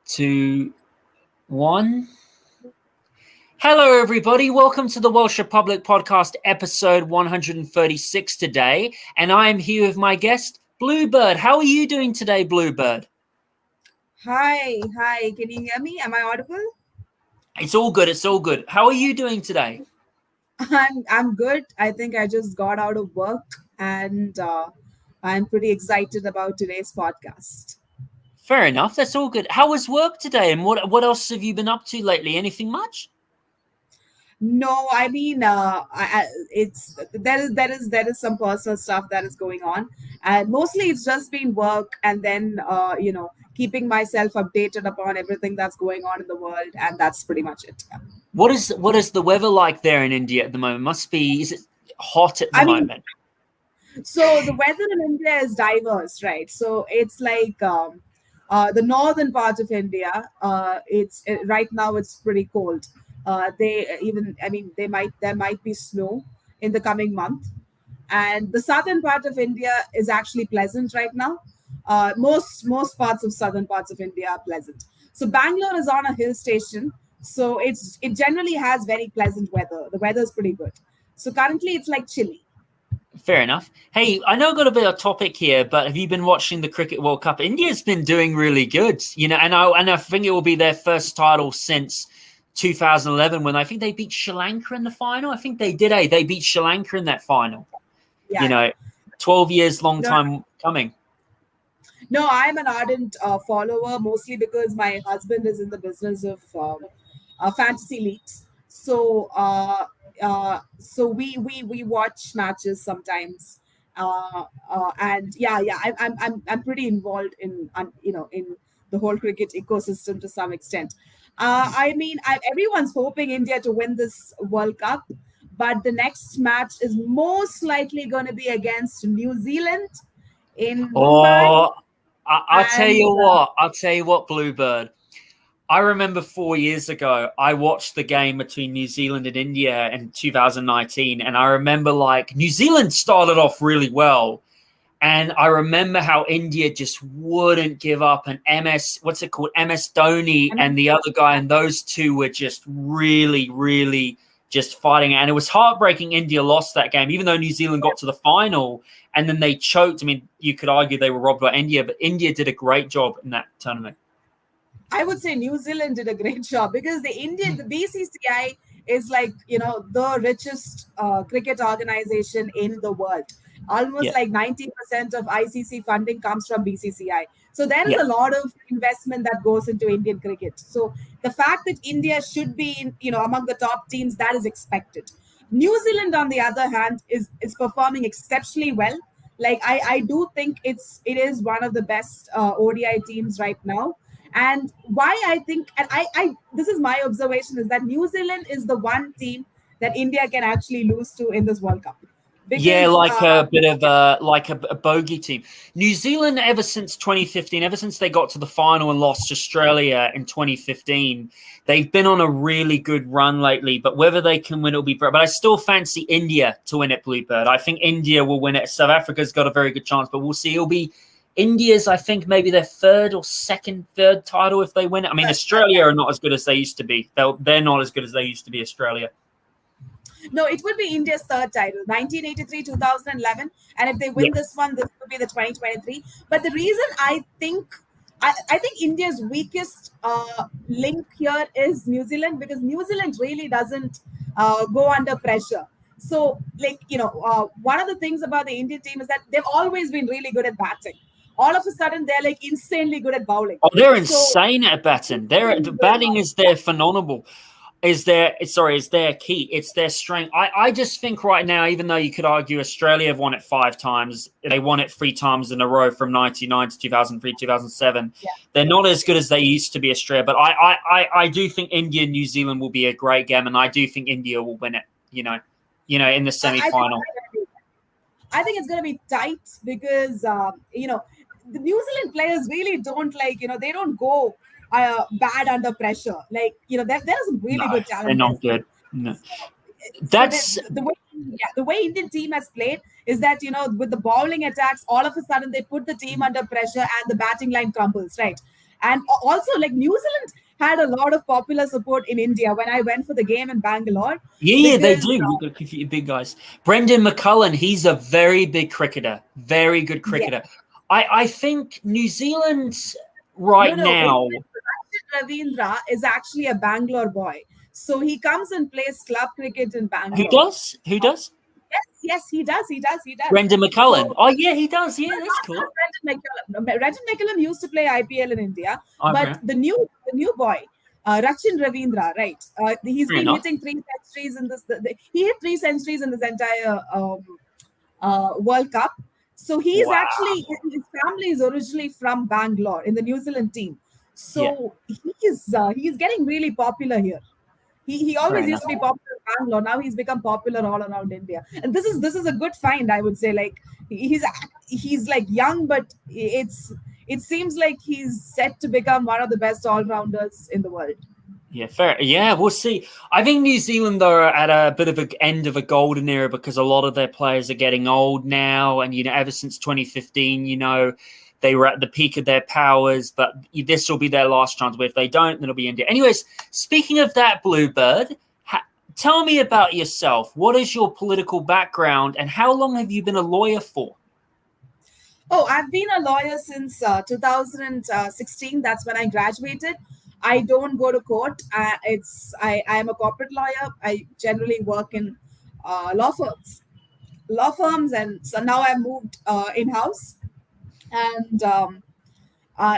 2, 1. Hello, everybody. Welcome to the Welsh Republic Podcast, episode 136 today. And I am here with my guest, Bluebird. How are you doing today, Bluebird? Hi. Can you hear me? Am I audible? It's all good. How are you doing today? I'm good. I think I just got out of work and I'm pretty excited about today's podcast. Fair enough. That's all good. How was work today? And what else have you been up to lately? Anything much? No, I mean, there is some personal stuff that is going on, and mostly it's just been work, and then keeping myself updated upon everything that's going on in the world, and that's pretty much it. Yeah. What is the weather like there in India at the moment? Is it hot at the moment? So the weather in India is diverse, right? So it's like the northern part of India. Right now it's pretty cold. There might be snow in the coming month, and the southern part of India is actually pleasant right now. Most parts of southern parts of India are pleasant. So Bangalore is on a hill station, so it generally has very pleasant weather. The weather is pretty good. So currently it's like chilly. Fair enough. Hey, I know I've got a bit of topic here, but have you been watching the Cricket World Cup? India's been doing really good, and I think it will be their first title since 2011 when I think they beat Sri Lanka in the final. I think they did. They beat Sri Lanka in that final. Yeah. 12 years, long time coming. No, I'm an ardent follower, mostly because my husband is in the business of fantasy leagues. So we watch matches sometimes, and I'm pretty involved in the whole cricket ecosystem to some extent. Everyone's hoping India to win this World Cup, but the next match is most likely going to be against New Zealand in Mumbai. I'll tell you what, Bluebird. I remember 4 years ago, I watched the game between New Zealand and India in 2019, and I remember New Zealand started off really well. And I remember how India just wouldn't give up. And MS Dhoni and the other guy, and those two were just really, really just fighting. And it was heartbreaking India lost that game, even though New Zealand got to the final and then they choked. I mean, you could argue they were robbed by India, but India did a great job in that tournament. I would say New Zealand did a great job because the BCCI is the richest cricket organization in the world. Almost 90% of ICC funding comes from BCCI. So there is a lot of investment that goes into Indian cricket. So the fact that India should be among the top teams, that is expected. New Zealand, on the other hand, is performing exceptionally well. I do think it is one of the best ODI teams right now. And why I think, and this is my observation, is that New Zealand is the one team that India can actually lose to in this World Cup. Because, a bit of a bogey team. New Zealand, ever since 2015, ever since they got to the final and lost to Australia in 2015, they've been on a really good run lately. But whether they can win, it'll be. But I still fancy India to win it, Bluebird. I think India will win it. South Africa's got a very good chance, but we'll see. It'll be India's, I think, maybe their third title if they win it. I mean, Australia are not as good as they used to be. They're not as good as they used to be, Australia. No, it would be India's third title, 1983, 2011. And if they win this one, this would be the 2023. But the reason I think India's weakest link here is New Zealand, because New Zealand really doesn't go under pressure. So, one of the things about the Indian team is that they've always been really good at batting. All of a sudden, they're insanely good at bowling. Oh, they're insane at batting. The batting is their phenomenal. Is their key. It's their strength. I just think right now, even though you could argue Australia have won it 5 times, they won it 3 times in a row from 1999 to 2003, 2007. Yeah. They're not as good as they used to be, Australia. But I do think India and New Zealand will be a great game, and I do think India will win it. In the semi-final. I think it's going to be tight because the New Zealand players really don't they don't go bad under pressure. There's some really good talent. They're not good. No. That's the way Indian team has played is that with the bowling attacks, all of a sudden they put the team under pressure and the batting line crumbles, right? And also, like, New Zealand had a lot of popular support in India when I went for the game in Bangalore. Yeah, they Because do. You've got a few big guys. Brendan McCullum, he's a very big cricketer, very good yeah, cricketer. I think New Zealand no, right no, now. Ravindra is actually a Bangalore boy. So he comes and plays club cricket in Who Bangalore. does? Who does? Yes, he does. He does. Brendan So McCullum. Oh yeah, he does. Yeah, that's cool. Brendan McCullum. No, Brendan McCullum used to play IPL in India, Okay, but the new boy, Rachin Ravindra, right? He's fair been enough. hitting 3 centuries in this. He hit 3 centuries in this entire World Cup. So he's Wow. actually, his family is originally from Bangalore in the New Zealand team. Yeah, So he's getting really popular here. He fair always enough. used to be popular in Bangalore. Now he's become popular all around India, and this is a good find, I would say. Like, he's like young, but it seems like he's set to become one of the best all rounders in the world. Yeah, fair. Yeah, we'll see. I think New Zealand are at a bit of an end of a golden era because a lot of their players are getting old now, and ever since 2015, they were at the peak of their powers. But this will be their last chance. But if they don't, then it'll be India. Anyways, speaking of that, Bluebird, tell me about yourself. What is your political background, and how long have you been a lawyer for? Oh, I've been a lawyer since 2016. That's when I graduated. I don't go to court. I am a corporate lawyer. I generally work in law firms, and so now I've moved in house. And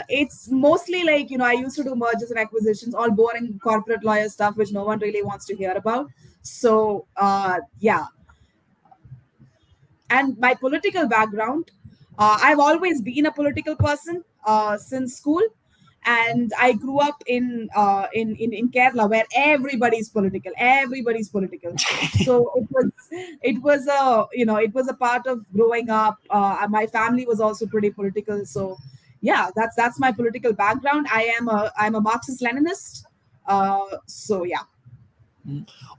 it's mostly like, I used to do mergers and acquisitions, all boring corporate lawyer stuff which no one really wants to hear about. So yeah. And my political background, I've always been a political person since school. And I grew up in Kerala, where everybody's political. So it was a part of growing up. My family was also pretty political. So yeah, that's my political background. I'm a Marxist Leninist. So yeah.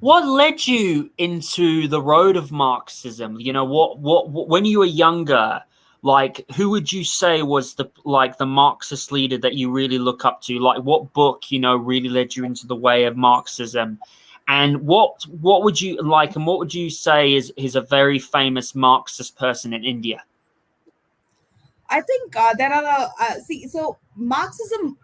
What led you into the road of Marxism? What when you were younger, like, who would you say was the Marxist leader that you really look up to? Like, what book, really led you into the way of Marxism? And what would you like, and what would you say is a very famous Marxist person in India? I think there are so Marxism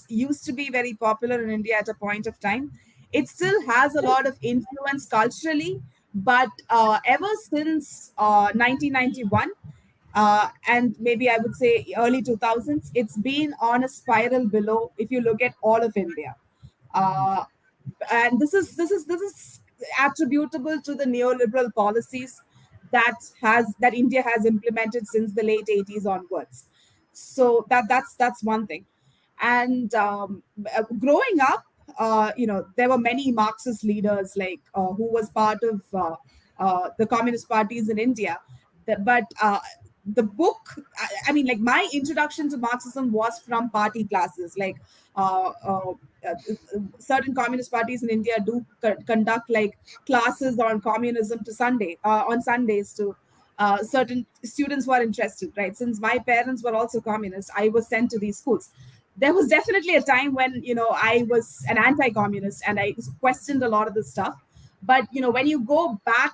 used to be very popular in India at a point of time. It still has a lot of influence culturally, but ever since 1991, and maybe I would say early 2000s, it's been on a spiral below. If you look at all of India, uh, and this is attributable to the neoliberal policies that India has implemented since the late 80s onwards. So that's one thing. And growing up, there were many Marxist leaders, like who was part of the communist parties in India. But the book, I mean, like, my introduction to Marxism was from party classes. Like, uh, uh, uh, certain communist parties in India do conduct like classes on communism on Sundays to certain students who are interested, right? Since my parents were also communists, I was sent to these schools. There was definitely a time when I was an anti-communist and I questioned a lot of this stuff. But when you go back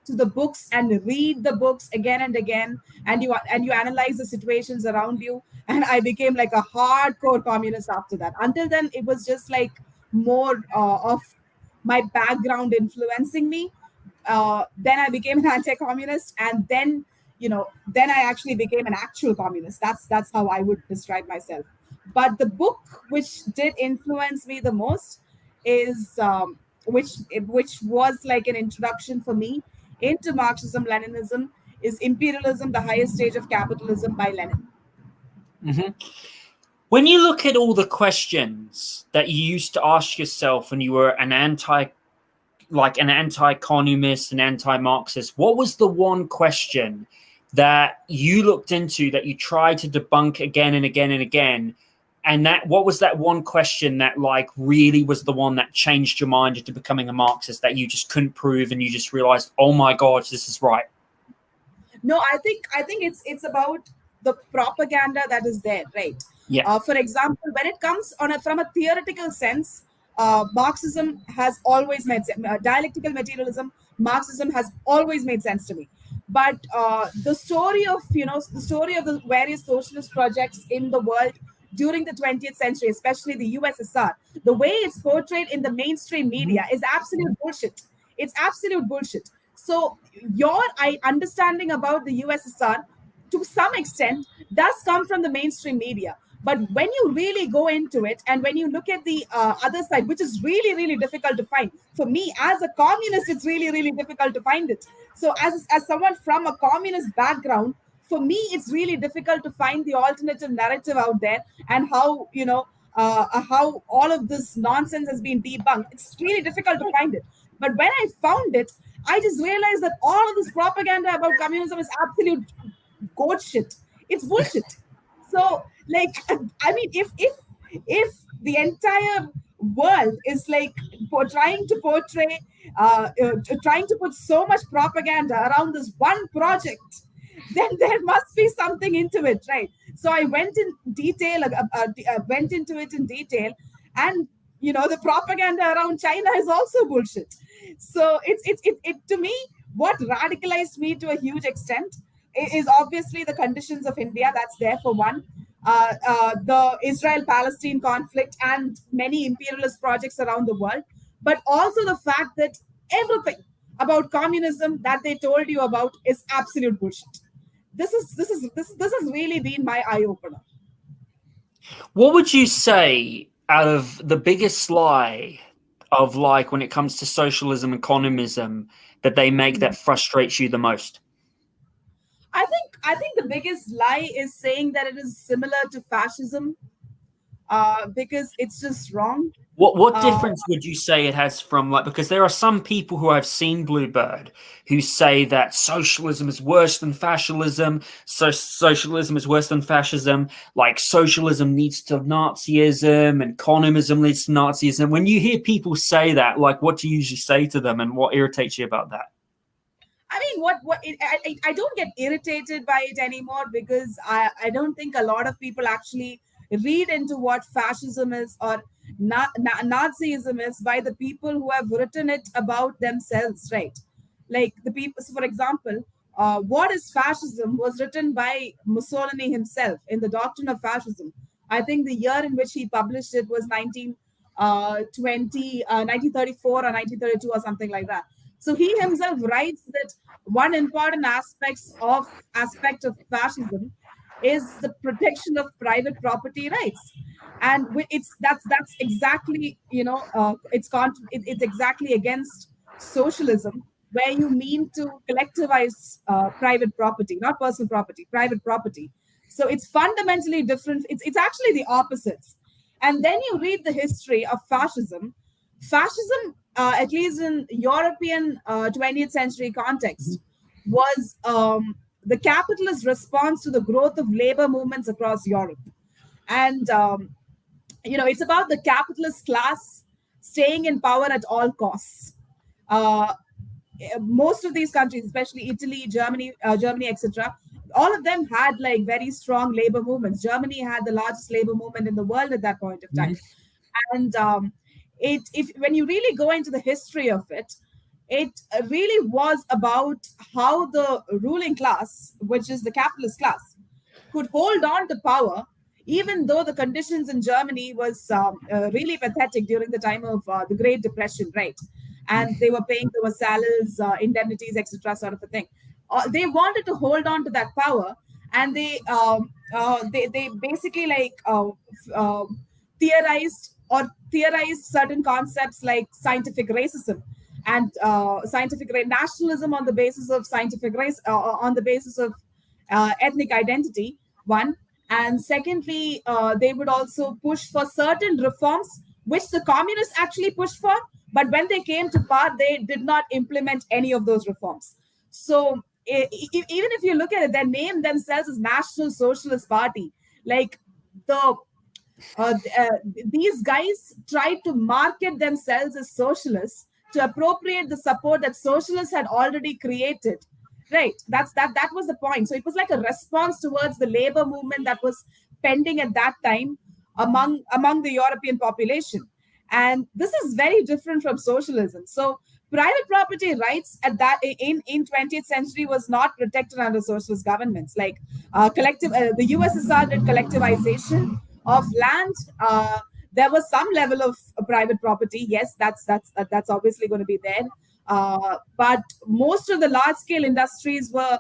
to the books and read the books again and again, and you analyze the situations around you, and I became like a hardcore communist after that. Until then, it was just like more of my background influencing me. Then I became an anti-communist, and then I actually became an actual communist. That's how I would describe myself. But the book which did influence me the most is which was like an introduction for me into Marxism Leninism, is Imperialism: The Highest Stage of Capitalism by Lenin. Mm-hmm. When you look at all the questions that you used to ask yourself when you were an anti-communist, an anti-Marxist, what was the one question that you looked into, that you tried to debunk again and again and again? And what was that one question that really was the one that changed your mind into becoming a Marxist, that you just couldn't prove and you just realized, oh my gosh, this is right? No, I think it's about the propaganda that is there, right? Yeah. For example, when it comes from a theoretical sense, Marxism has always made sense. Dialectical materialism, Marxism has always made sense to me. But the story of the various socialist projects in the world during the 20th century, especially the USSR, the way it's portrayed in the mainstream media is absolute bullshit. It's absolute bullshit. So your understanding about the USSR, to some extent, does come from the mainstream media. But when you really go into it and when you look at the other side, which is really, really difficult to find, for me as a communist, it's really, really difficult to find it. So as someone from a communist background, for me, it's really difficult to find the alternative narrative out there and how all of this nonsense has been debunked. It's really difficult to find it. But when I found it, I just realized that all of this propaganda about communism is absolute goat shit. It's bullshit. So, like, I mean, if the entire world is like trying to portray, trying to put so much propaganda around this one project, then there must be something into it, right? So I went in detail, went into it in detail, and the propaganda around China is also bullshit. So it to me, what radicalized me to a huge extent is obviously the conditions of India. That's there for one. The Israel-Palestine conflict and many imperialist projects around the world, but also the fact that everything about communism that they told you about is absolute bullshit. This has really been my eye opener. What would you say out of the biggest lie of, like, when it comes to socialism and communism, that they make that frustrates you the most? I think the biggest lie is saying that it is similar to fascism, because it's just wrong. What difference would you say it has from, like, because there are some people who I've seen, Bluebird, who say that socialism is worse than fascism, so socialism is worse than fascism, like socialism leads to Nazism and communism leads to Nazism. When you hear people say that, like, what do you usually say to them, and what irritates you about that? I mean, I don't get irritated by it anymore, because I don't think a lot of people actually read into what fascism is or Nazism is by the people who have written it about themselves, right? Like the people, so for example, What is Fascism was written by Mussolini himself in the Doctrine of Fascism. I think the year in which he published it was 1934 or 1932 or something like that. So he himself writes that one important aspect of fascism is the protection of private property rights, and that's exactly it's exactly against socialism, where you mean to collectivize private property, not personal property, private property. So it's fundamentally different. It's actually the opposites. And then you read the history of fascism. Fascism, at least in European 20th century context, was the capitalist response to the growth of labor movements across Europe. And, it's about the capitalist class staying in power at all costs. Most of these countries, especially Italy, Germany, etc., all of them had like very strong labor movements. Germany had the largest labor movement in the world at that point of time. And if when you really go into the history of it, it really was about how the ruling class, which is the capitalist class, could hold on to power, even though the conditions in Germany was really pathetic during the time of the Great Depression, right? And they were paying the vassals, indemnities, etc., sort of a thing. They wanted to hold on to that power, and they basically theorized certain concepts like scientific racism and nationalism on the basis of scientific race, on the basis of ethnic identity. One, and secondly, they would also push for certain reforms which the communists actually pushed for, but when they came to power, they did not implement any of those reforms. So even if you look at it, they name themselves as National Socialist Party. Like these guys tried to market themselves as socialists to appropriate the support that socialists had already created. Right. That was the point. So it was like a response towards the labor movement that was pending at that time among the European population. And this is very different from socialism. So private property rights at that in 20th century was not protected under socialist governments. Like the USSR did collectivization of land. There was some level of private property. Yes, that's obviously going to be there. But most of the large scale industries were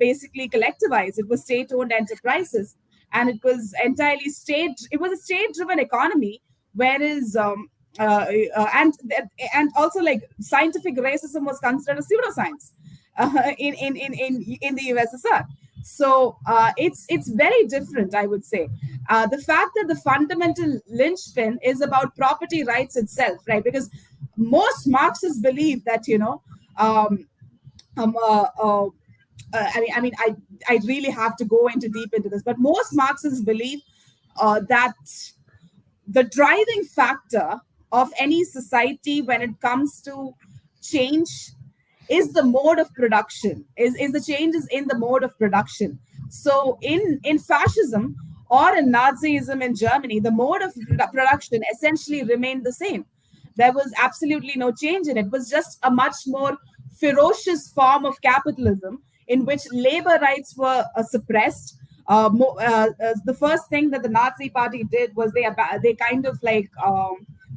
basically collectivized. It was state owned enterprises, and it was entirely it was a state driven economy. Whereas and also, like, scientific racism was considered a pseudoscience in the USSR. So it's very different, I would say. The fact that the fundamental linchpin is about property rights itself, right? Because most Marxists believe that, I really have to go deep into this, but most Marxists believe that the driving factor of any society when it comes to change is the mode of production, is the changes in the mode of production. So in fascism or in Nazism in Germany, the mode of production essentially remained the same. There was absolutely no change in it. It was just a much more ferocious form of capitalism in which labor rights were suppressed. The first thing that the Nazi party did was they kind of like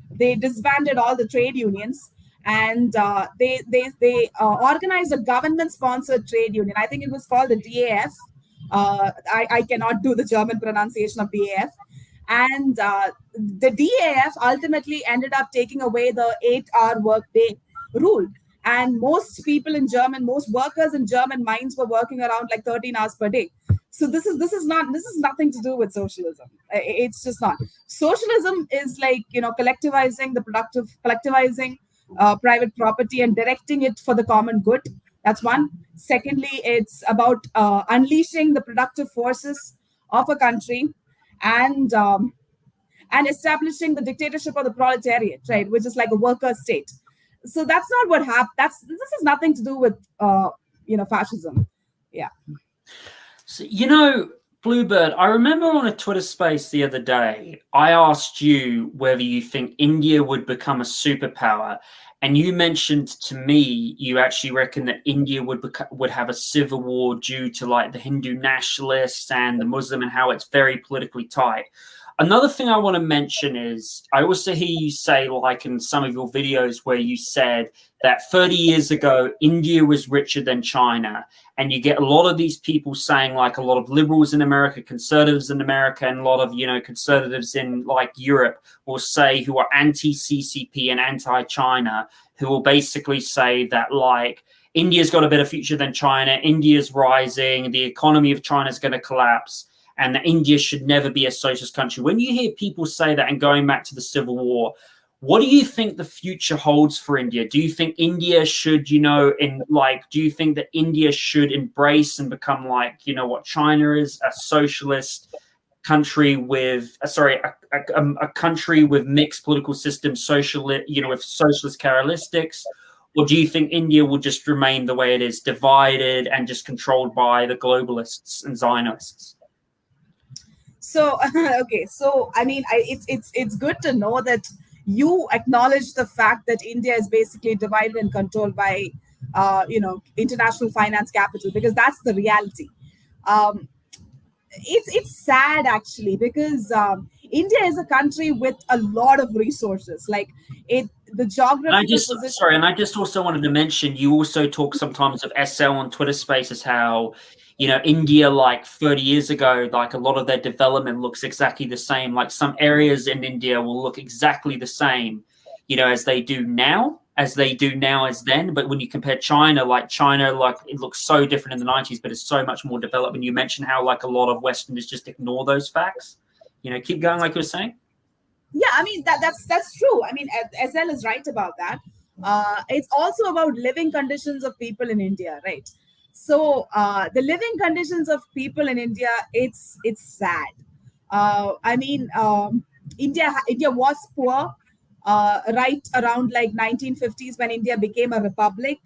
they disbanded all the trade unions, and they organized a government-sponsored trade union. I think it was called the DAF. I cannot do the German pronunciation of DAF. And the DAF ultimately ended up taking away the 8-hour workday rule. And most workers in German mines were working around like 13 hours per day. So this is nothing to do with socialism. It's just not. Socialism is like, collectivizing private property and directing it for the common good. That's one. Secondly, it's about unleashing the productive forces of a country and establishing the dictatorship of the proletariat, right, which is like a worker state. So that's not what happened. This has nothing to do with fascism. Yeah. So, Bluebird, I remember on a Twitter space the other day, I asked you whether you think India would become a superpower. And you mentioned to me, you actually reckon that India would have a civil war due to like the Hindu nationalists and the Muslim, and how it's very politically tight. Another thing I want to mention is I also hear you say, like in some of your videos, where you said that 30 years ago, India was richer than China. And you get a lot of these people saying, like a lot of liberals in America, conservatives in America, and a lot of, conservatives in like Europe will say, who are anti-CCP and anti-China, who will basically say that like India's got a better future than China, India's rising, the economy of China is going to collapse, and that India should never be a socialist country. When you hear people say that, and going back to the Civil War, what do you think the future holds for India? Do you think India should, do you think that India should embrace and become like, what China is, a socialist country with, a country with mixed political systems, with socialist characteristics? Or do you think India will just remain the way it is, divided and just controlled by the globalists and Zionists? So, okay. So, I mean, it's good to know that you acknowledge the fact that India is basically divided and controlled by, international finance capital, because that's the reality. It's sad, actually, because India is a country with a lot of resources. Like the geographical position. And I just also wanted to mention, you also talk sometimes of SL on Twitter Spaces, how India, like 30 years ago, like a lot of their development looks exactly the same. Like some areas in India will look exactly the same, as they do now as then. But when you compare China, like it looks so different in the 90s, but it's so much more developed. And you mentioned how like a lot of Westerners just ignore those facts. Keep going like you were saying. Yeah, I mean, that's true. I mean, SL is right about that. It's also about living conditions of people in India, right? So the living conditions of people in India, it's sad. India was poor right around like 1950s when India became a republic.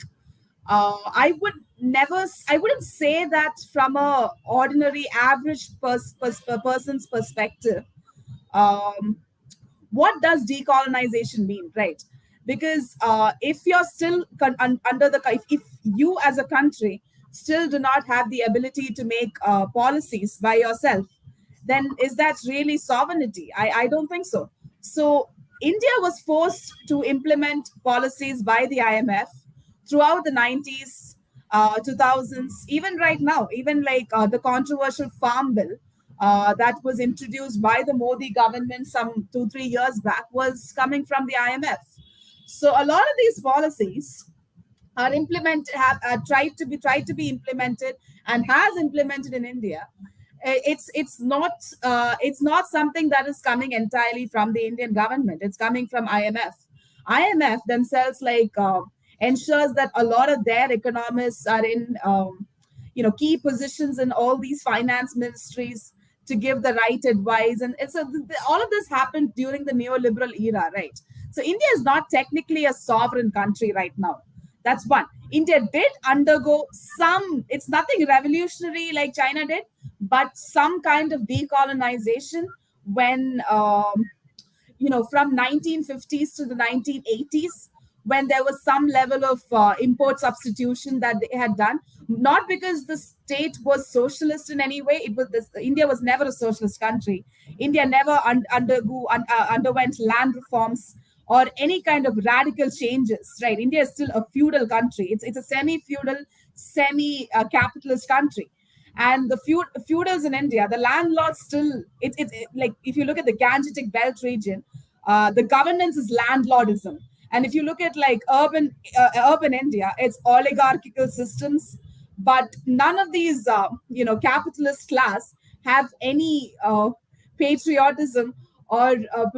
I would never, I wouldn't say that from a ordinary average person's perspective. Um, what does decolonization mean, right? Because if you're still under the, if you as a country still do not have the ability to make policies by yourself, then is that really sovereignty? I don't think so. So India was forced to implement policies by the IMF throughout the 90s, 2000s, even right now, even like the controversial farm bill that was introduced by the Modi government some 2-3 years back was coming from the IMF. So a lot of these policies are implemented, have tried to be implemented, and has implemented in India. It's not something that is coming entirely from the Indian government. It's coming from IMF. IMF themselves ensures that a lot of their economists are in key positions in all these finance ministries to give the right advice, and all of this happened during the neoliberal era, right? So India is not technically a sovereign country right now. That's one. India did undergo some, it's nothing revolutionary like China did, but some kind of decolonization when, from 1950s to the 1980s, when there was some level of import substitution that they had done. Not because the state was socialist in any way. India was never a socialist country. India never underwent land reforms or any kind of radical changes, right? India is still a feudal country. It's a semi-feudal, semi-capitalist country. And the feudals in India, the landlords still, it's like, if you look at the Gangetic Belt region, the governance is landlordism. And if you look at like urban India, it's oligarchical systems. But none of these, capitalist class have any patriotism or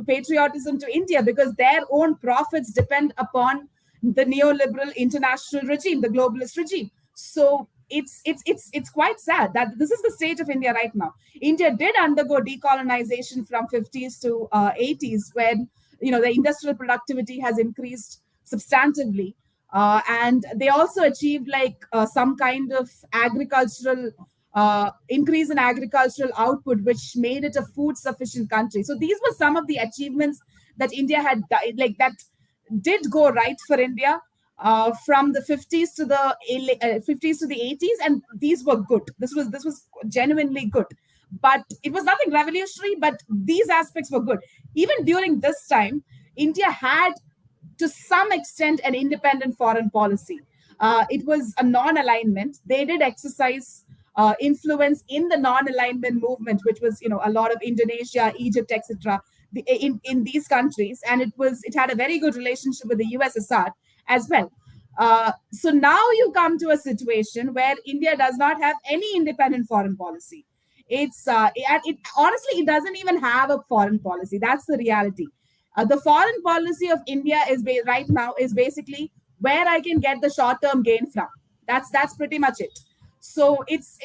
patriotism to India, because their own profits depend upon the neoliberal international regime, the globalist regime. So it's quite sad that this is the state of India right now. India did undergo decolonization from 50s to 80s, when the industrial productivity has increased substantively, and they also achieved some kind of agricultural increase in agricultural output, which made it a food sufficient country. So these were some of the achievements that India had, that did go right for India from the 50s to the 80s, and these were good. This was genuinely good, but it was nothing revolutionary. But these aspects were good. Even during this time, India had, to some extent, an independent foreign policy. It was a non-alignment. They did exercise influence in the non-alignment movement, which was a lot of Indonesia, Egypt, etc. In these countries, and it had a very good relationship with the USSR as well. So now you come to a situation where India does not have any independent foreign policy. Honestly, it doesn't even have a foreign policy. That's the reality. The foreign policy of India right now is basically where I can get the short-term gain from. That's pretty much it. So it's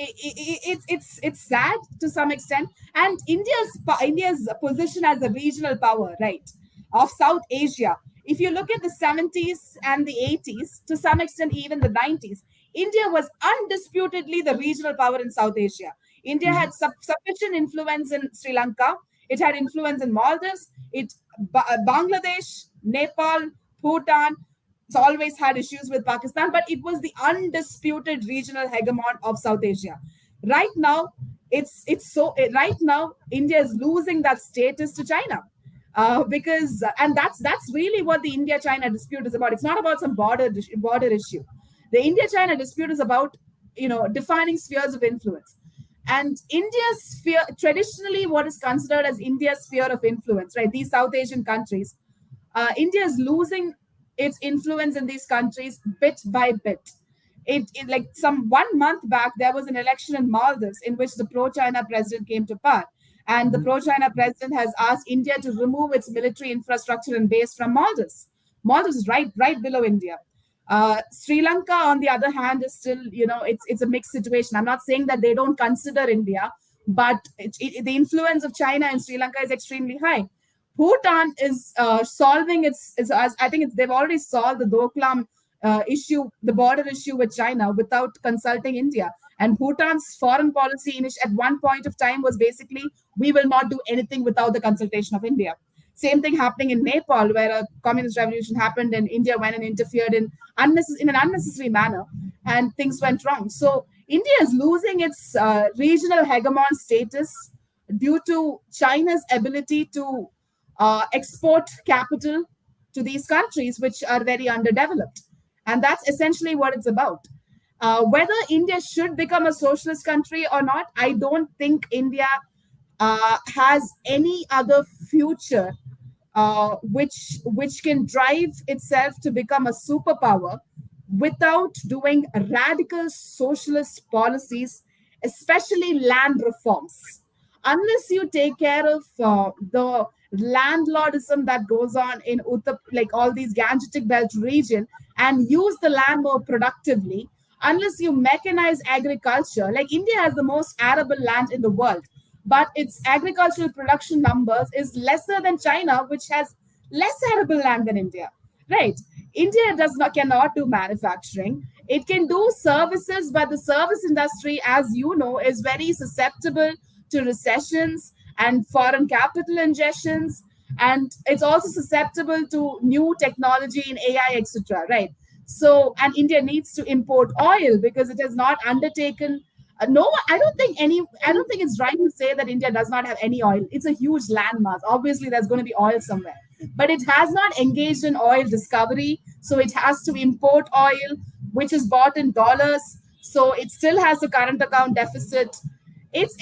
sad to some extent. And India's position as a regional power, right, of South Asia. If you look at the 70s and the 80s, to some extent even the 90s, India was undisputedly the regional power in South Asia. India had sufficient influence in Sri Lanka. It had influence in Maldives. Bangladesh, Nepal, Bhutan. It's always had issues with Pakistan, but it was the undisputed regional hegemon of South Asia. Right now, right now India is losing that status to China. Because that's really what the India-China dispute is about. It's not about some border issue. The India-China dispute is about defining spheres of influence. And India's sphere, traditionally what is considered as India's sphere of influence, right? These South Asian countries, India is losing its influence in these countries bit by bit. Like some 1 month back, there was an election in Maldives in which the pro-China president came to power. And the pro-China president has asked India to remove its military infrastructure and base from Maldives. Maldives is right below India. Sri Lanka, on the other hand, is still, it's a mixed situation. I'm not saying that they don't consider India, but the influence of China in Sri Lanka is extremely high. Bhutan is solving they've already solved the Doklam issue, the border issue with China without consulting India. And Bhutan's foreign policy at one point of time was basically, we will not do anything without the consultation of India. Same thing happening in Nepal, where a communist revolution happened and India went and interfered in an unnecessary manner, and things went wrong. So India is losing its regional hegemon status due to China's ability to export capital to these countries, which are very underdeveloped. And that's essentially what it's about. Whether India should become a socialist country or not, I don't think India has any other future which can drive itself to become a superpower without doing radical socialist policies, especially land reforms. Unless you take care of the landlordism that goes on in like all these Gangetic Belt region, and use the land more productively, unless you mechanize agriculture, like India has the most arable land in the world, but its agricultural production numbers is lesser than China, which has less arable land than India, right? India cannot do manufacturing. It can do services, but the service industry, as you know, is very susceptible to recessions and foreign capital ingestions, and it's also susceptible to new technology in AI, etc. Right? So, and India needs to import oil because it has not undertaken. No, I don't think it's right to say that India does not have any oil. It's a huge landmass. Obviously, there's going to be oil somewhere, but it has not engaged in oil discovery. So it has to import oil, which is bought in dollars. So it still has a current account deficit. It's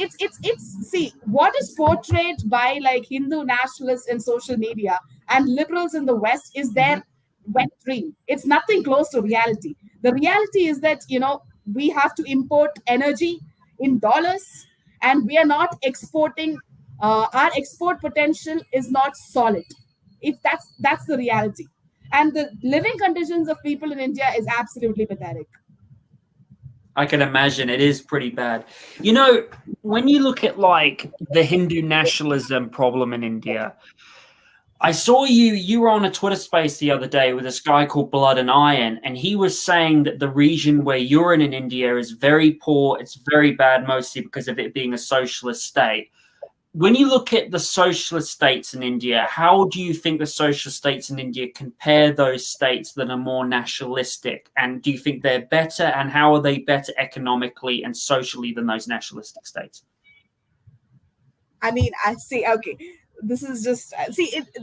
see, what is portrayed by like Hindu nationalists in social media and liberals in the West is their wet dream. It's nothing close to reality. The reality is that, we have to import energy in dollars, and we are not exporting. Our export potential is not solid. That's the reality, and the living conditions of people in India is absolutely pathetic. I can imagine it is pretty bad. When you look at like the Hindu nationalism problem in India, I saw you were on a Twitter space the other day with this guy called Blood and Iron, and he was saying that the region where you're in India is very poor. It's very bad, mostly because of it being a socialist state. When you look at the socialist states in India, how do you think the socialist states in India compare those states that are more nationalistic? And do you think they're better? And how are they better economically and socially than those nationalistic states? I mean, I see. Okay, this is just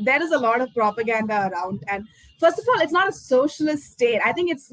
there is a lot of propaganda around. And first of all, it's not a socialist state. I think it's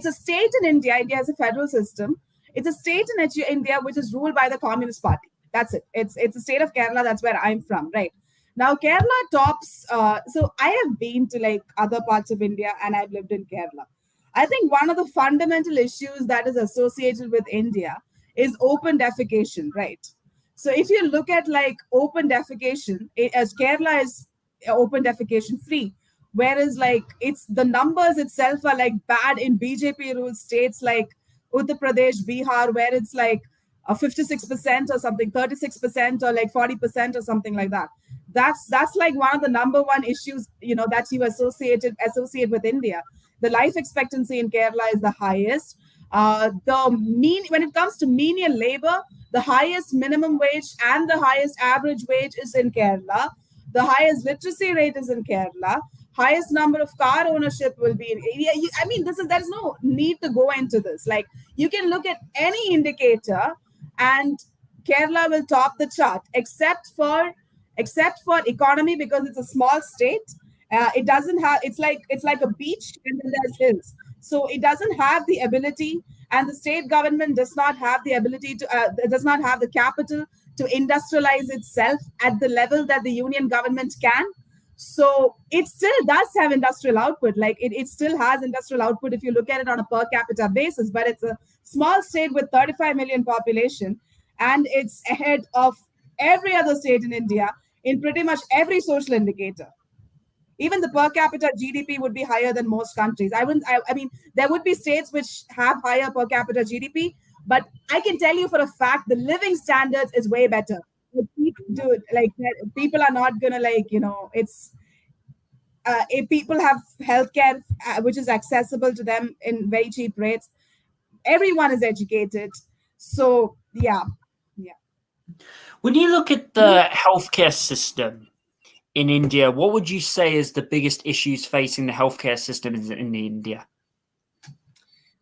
a state in India. India has a federal system. It's a state in India which is ruled by the Communist Party. That's it. It's the state of Kerala. That's where I'm from, right? Now, Kerala tops. So I have been to like other parts of India, and I've lived in Kerala. I think one of the fundamental issues that is associated with India is open defecation, right? So if you look at like open defecation, as Kerala is open defecation free, whereas like it's the numbers itself are like bad in BJP ruled states like Uttar Pradesh, Bihar, where it's like 56% or something, 36% or like 40% or something like that. That's like one of the number one issues, that you associate with India. The life expectancy in Kerala is the highest. When it comes to menial labor, the highest minimum wage and the highest average wage is in Kerala. The highest literacy rate is in Kerala. Highest number of car ownership will be in India. I mean, there's no need to go into this. Like, you can look at any indicator, and Kerala will top the chart, except for economy, because it's a small state. It doesn't have. It's like a beach, and then there's hills. So it doesn't have the ability, and the state government does not have the ability to. Does not have the capital to industrialize itself at the level that the union government can. So it still does have industrial output. Like it still has industrial output if you look at it on a per capita basis, but it's a small state with 35 million population, and it's ahead of every other state in India in pretty much every social indicator. Even the per capita GDP would be higher than most countries. I mean, there would be states which have higher per capita GDP, but I can tell you for a fact the living standards is way better. Dude, like people are not gonna it's if people have healthcare which is accessible to them in very cheap rates. Everyone is educated. So yeah. When you look at the healthcare system in India, what would you say is the biggest issues facing the healthcare system in India?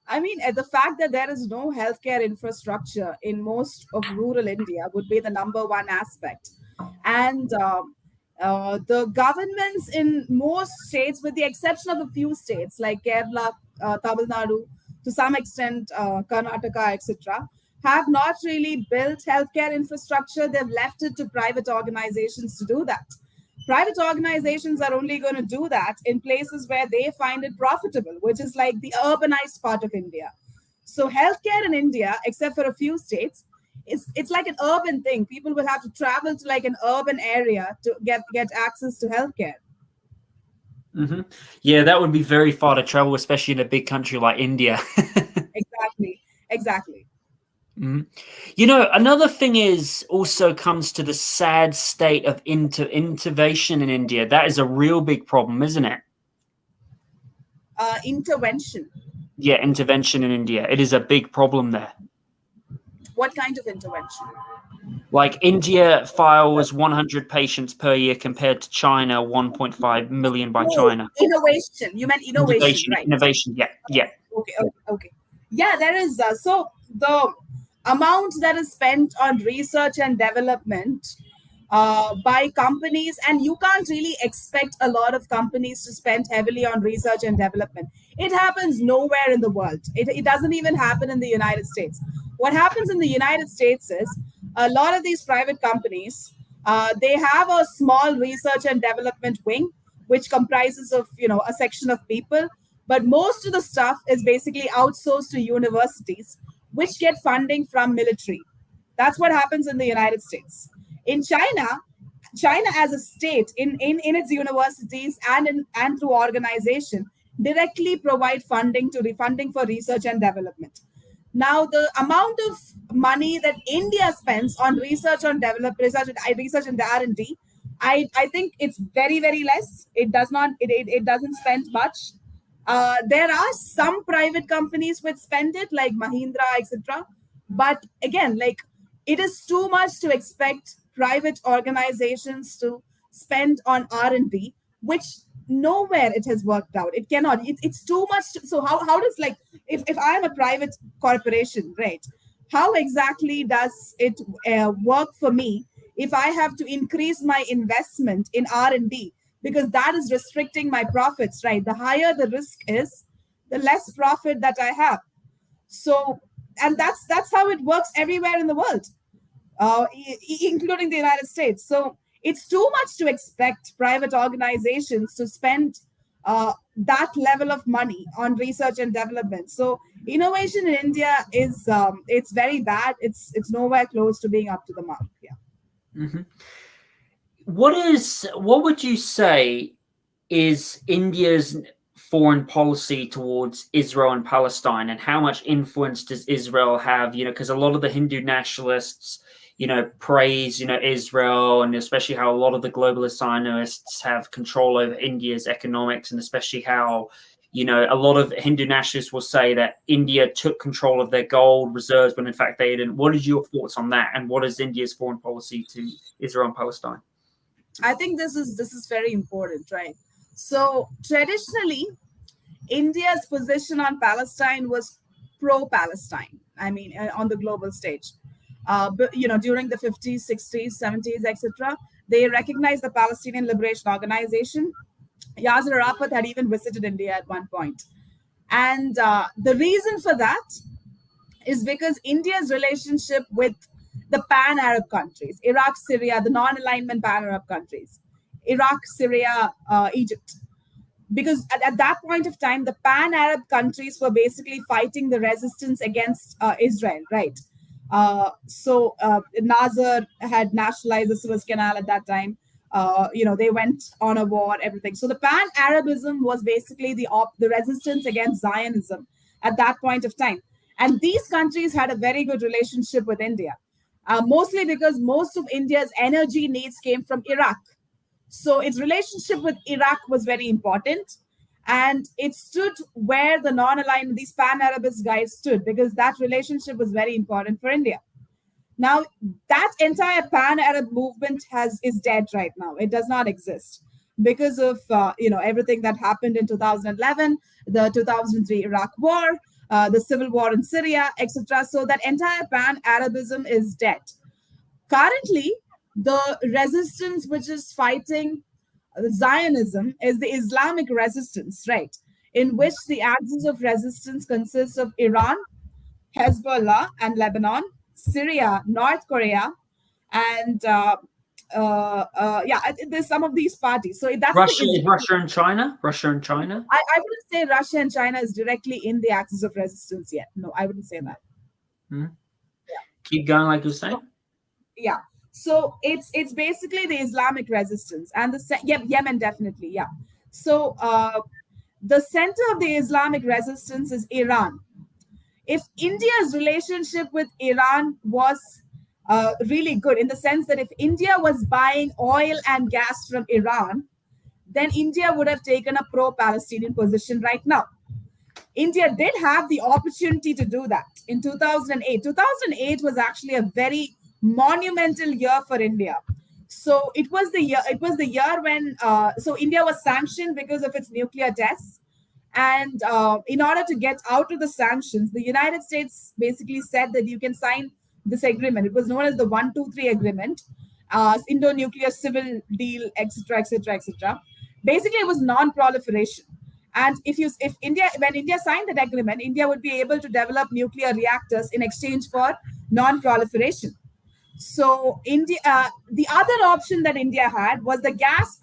I mean, the fact that there is no healthcare infrastructure in most of rural India would be the number one aspect. And the governments in most states, with the exception of a few states like Kerala, Tamil Nadu, to some extent Karnataka, etc., have not really built healthcare infrastructure. They've left it to private organizations to do that. Private organizations are only going to do that in places where they find it profitable, which is like the urbanized part of India. So healthcare in India, except for a few states, it's like an urban thing. People will have to travel to like an urban area to get access to healthcare. Mm-hmm. Yeah, that would be very far to travel, especially in a big country like India. Exactly. Mm-hmm. You know, another thing is also comes to the sad state of intervention in India. That is a real big problem, isn't it? Intervention. Yeah, intervention in India. It is a big problem there. What kind of intervention? Like India files 100 patients per year compared to China, 1.5 million by China. Innovation. You meant innovation, right? Innovation, yeah. Okay. Yeah, there is. So the amount that is spent on research and development by companies, and you can't really expect a lot of companies to spend heavily on research and development. It happens nowhere in the world. It doesn't even happen in the United States. What happens in the United States is a lot of these private companies, they have a small research and development wing, which comprises of, a section of people. But most of the stuff is basically outsourced to universities, which get funding from military. That's what happens in the United States. In China as a state, in its universities and through organization, directly provide funding for research and development. Now, the amount of money that India spends on research and R&D, I think it's very, very less. It doesn't spend much. There are some private companies which spend it, like Mahindra, etc. But again, like, it is too much to expect private organizations to spend on R&D, which nowhere it has worked out. It cannot. It's too much. So how does, like, if I am a private corporation, right? How exactly does it work for me if I have to increase my investment in R&D? Because that is restricting my profits, right? The higher the risk is, the less profit that I have. So, and that's how it works everywhere in the world, including the United States. So it's too much to expect private organizations to spend that level of money on research and development. So innovation in India is it's very bad. It's nowhere close to being up to the mark. Yeah. Mm-hmm. What would you say is India's foreign policy towards Israel and Palestine, and how much influence does Israel have? Because a lot of the Hindu nationalists, praise, Israel, and especially how a lot of the globalist Zionists have control over India's economics, and especially how, a lot of Hindu nationalists will say that India took control of their gold reserves when in fact they didn't. What is your thoughts on that? And what is India's foreign policy to Israel and Palestine? I think this is very important, right? So traditionally, India's position on Palestine was pro-Palestine. I mean, on the global stage, but during the 50s, 60s, 70s, etc., they recognized the Palestinian Liberation Organization. Yasser Arafat had even visited India at one point, and the reason for that is because India's relationship with the pan-Arab countries, Iraq, Syria, the non-alignment pan-Arab countries, Iraq, Syria, Egypt. Because at that point of time, the pan-Arab countries were basically fighting the resistance against Israel, right? So Nasser had nationalized the Suez Canal at that time. They went on a war, everything. So the pan-Arabism was basically the resistance against Zionism at that point of time. And these countries had a very good relationship with India. Mostly because most of India's energy needs came from Iraq. So its relationship with Iraq was very important. And it stood where the non-aligned, these pan-Arabist guys stood, because that relationship was very important for India. Now, that entire pan-Arab movement is dead right now. It does not exist because of everything that happened in 2011, the 2003 Iraq War, the civil war in Syria, etc. So that entire pan-Arabism is dead. Currently, the resistance which is fighting Zionism is the Islamic resistance, right? In which the axis of resistance consists of Iran, Hezbollah, and Lebanon, Syria, North Korea, and there's some of these parties. So that's Russia and China. I wouldn't say Russia and China is directly in the axis of resistance yet. No, I wouldn't say that. Yeah. Keep going, like you're saying. Yeah. So it's basically the Islamic resistance and Yemen definitely. Yeah. So the center of the Islamic resistance is Iran. If India's relationship with Iran was really good, in the sense that if India was buying oil and gas from Iran, then India would have taken a pro-Palestinian position right now. India did have the opportunity to do that in 2008. 2008 was actually a very monumental year for India. So it was the year when so India was sanctioned because of its nuclear tests. And in order to get out of the sanctions, the United States basically said that you can sign this agreement. It was known as the 123 agreement, Indo-nuclear civil deal, etc., etc., etc. Basically, it was non-proliferation. And when India signed that agreement, India would be able to develop nuclear reactors in exchange for non-proliferation. So the other option that India had was the gas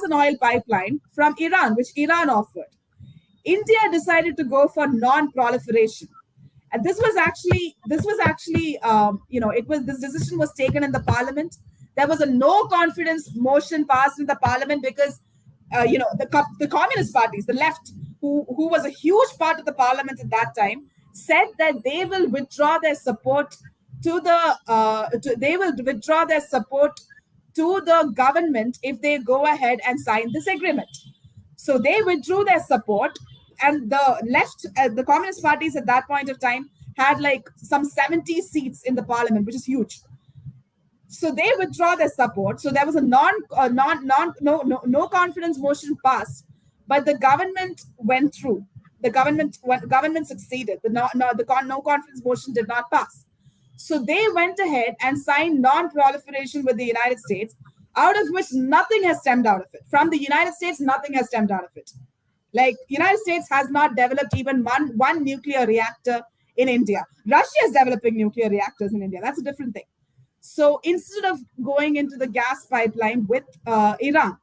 and oil pipeline from Iran, which Iran offered. India decided to go for non-proliferation. And this decision was taken in the parliament. There was a no confidence motion passed in the parliament because the communist parties, the left, who was a huge part of the parliament at that time, said that they will withdraw their support to the government if they go ahead and sign this agreement. So they withdrew their support, and the left, the communist parties at that point of time had like some 70 seats in the parliament, which is huge. So they withdraw their support. So there was a no confidence motion passed, but the government went through. The government succeeded. The no confidence motion did not pass. So they went ahead and signed non-proliferation with the United States, out of which nothing has stemmed out of it. From the United States, nothing has stemmed out of it. Like, United States has not developed even one nuclear reactor in India. Russia is developing nuclear reactors in India. That's a different thing. So instead of going into the gas pipeline with Iran,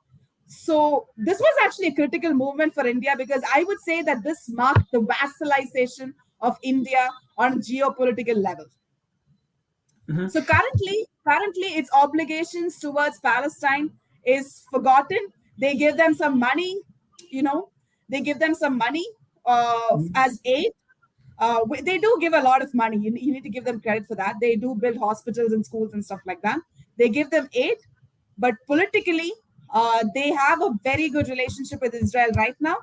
so this was actually a critical movement for India, because I would say that this marked the vassalization of India on a geopolitical level. Mm-hmm. So currently its obligations towards Palestine is forgotten. They give them some money, as aid. They do give a lot of money. You need to give them credit for that. They do build hospitals and schools and stuff like that. They give them aid, but politically, they have a very good relationship with Israel right now,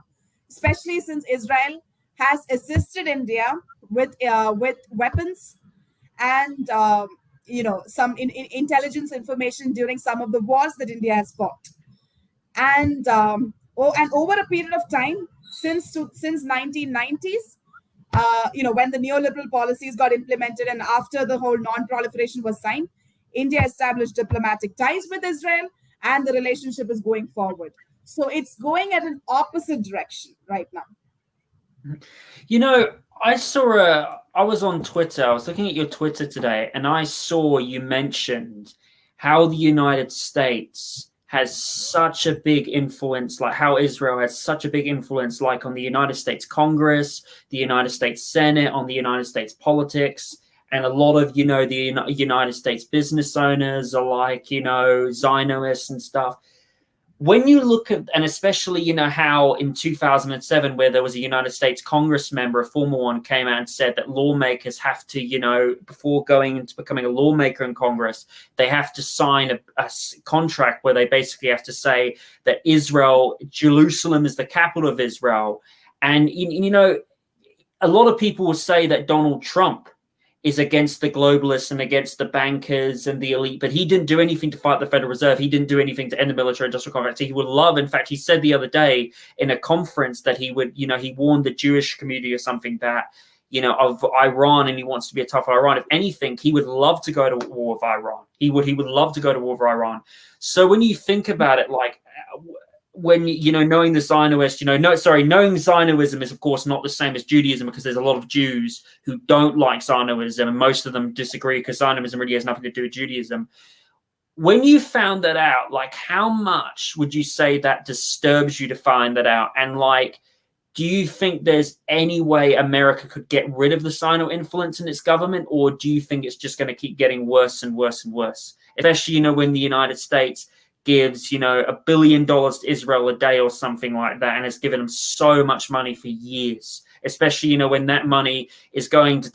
especially since Israel has assisted India with weapons and some intelligence information during some of the wars that India has fought. And over a period of time since 1990s, when the neoliberal policies got implemented and after the whole non-proliferation was signed, India established diplomatic ties with Israel, and the relationship is going forward. So it's going at an opposite direction right now. I was on Twitter. I was looking at your Twitter today, and I saw you mentioned how the United States has such a big influence, like how Israel has such a big influence, like on the United States Congress, the United States Senate, on the United States politics. And a lot of, the United States business owners are like, Zionists and stuff. when you look at, and especially, how in 2007, where there was a United States Congress member, a former one, came out and said that lawmakers have to, before going into becoming a lawmaker in Congress, they have to sign a contract where they basically have to say that Jerusalem is the capital of Israel. And, a lot of people will say that Donald Trump is against the globalists and against the bankers and the elite, but he didn't do anything to fight the Federal Reserve. He didn't do anything to end the military-industrial complex. He would love, in fact, he said the other day in a conference that he would, he warned the Jewish community or something that, of Iran, and he wants to be a tough Iran. If anything, he would love to go to war with Iran. He would love to go to war with Iran. So when you think about it, like, when knowing the Zionists, knowing Zionism is of course not the same as Judaism, because there's a lot of Jews who don't like Zionism, and most of them disagree because Zionism really has nothing to do with Judaism. When you found that out, like, how much would you say that disturbs you to find that out? And like, do you think there's any way America could get rid of the Zionist influence in its government, or do you think it's just going to keep getting worse and worse and worse? Especially, when the United States gives, $1 billion to Israel a day or something like that, and has given them so much money for years. Especially, when that money is going to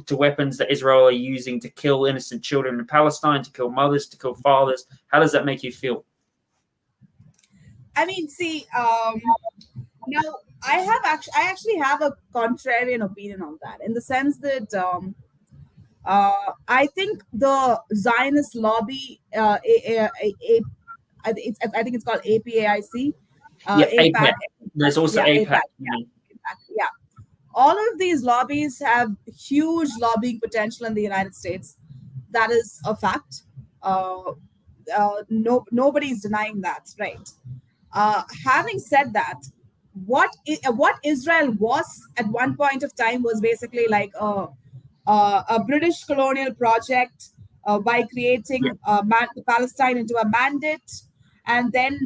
to weapons that Israel are using to kill innocent children in Palestine, to kill mothers, to kill fathers. How does that make you feel? I mean, see, now I actually have a contrarian opinion on that, in the sense that I think the Zionist lobby, I think it's called APAIC. APAC. There's also APAC. Yeah. All of these lobbies have huge lobbying potential in the United States. That is a fact. Nobody's denying that, right? Having said that, what Israel was at one point of time was basically like a British colonial project by creating Palestine into a mandate, and then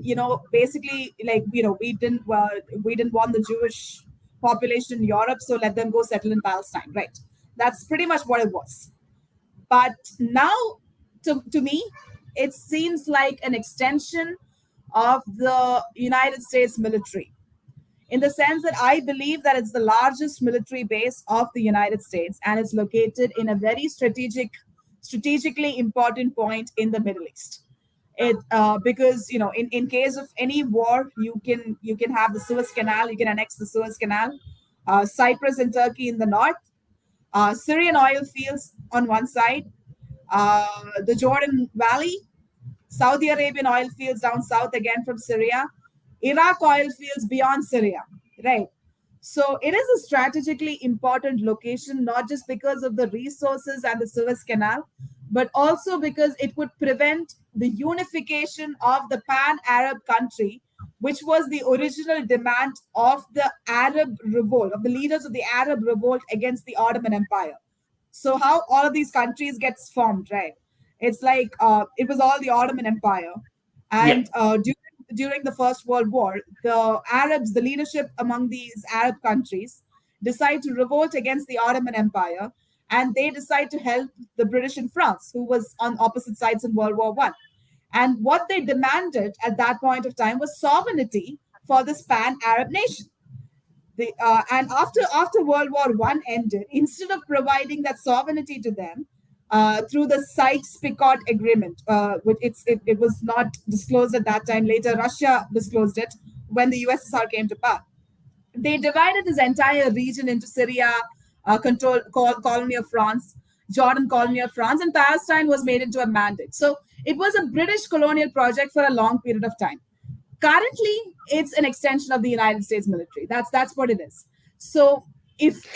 basically, like, we didn't want the Jewish population in Europe, so let them go settle in Palestine, right? That's pretty much what it was. But now, to me, it seems like an extension of the United States military, in the sense that I believe that it's the largest military base of the United States, and it's located in a very strategically important point in the Middle East. Because in case of any war, you can have the Suez Canal, you can annex the Suez Canal, Cyprus and Turkey in the north, Syrian oil fields on one side, the Jordan Valley, Saudi Arabian oil fields down south again from Syria, Iraq oil fields beyond Syria, right? So it is a strategically important location, not just because of the resources and the Suez Canal, but also because it would prevent the unification of the pan-Arab country, which was the original demand of the Arab revolt, of the leaders of the Arab revolt against the Ottoman Empire. So how all of these countries gets formed, right? It's like it was all the Ottoman Empire. And during the First World War, the Arabs, the leadership among these Arab countries, decide to revolt against the Ottoman Empire, and they decide to help the British in France, who was on opposite sides in World War I. And what they demanded at that point of time was sovereignty for this pan-Arab nation. And after World War I ended, instead of providing that sovereignty to them through the Sykes-Picot Agreement, it was not disclosed at that time. Later, Russia disclosed it when the USSR came to power. They divided this entire region into Syria, colony of France, Jordan, colony of France, and Palestine was made into a mandate. So it was a British colonial project for a long period of time. Currently, it's an extension of the United States military. That's what it is. So it's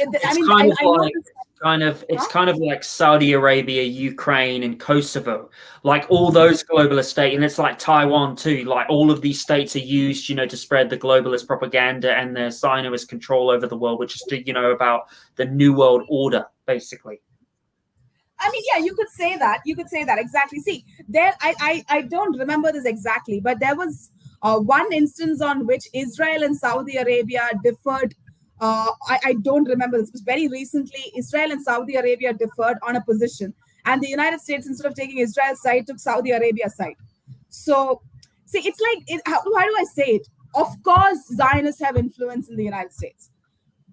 kind of like Saudi Arabia, Ukraine, and Kosovo, like all those globalist states, and it's like Taiwan too. Like all of these states are used, to spread the globalist propaganda and the Zionist control over the world, which is about the New World Order, basically. I mean, yeah, you could say that. Exactly. See, I don't remember this exactly, but there was one instance on which Israel and Saudi Arabia differed. I don't remember this. It was very recently. Israel and Saudi Arabia differed on a position, and the United States, instead of taking Israel's side, took Saudi Arabia's side. So, see, it's like, how do I say it? Of course, Zionists have influence in the United States,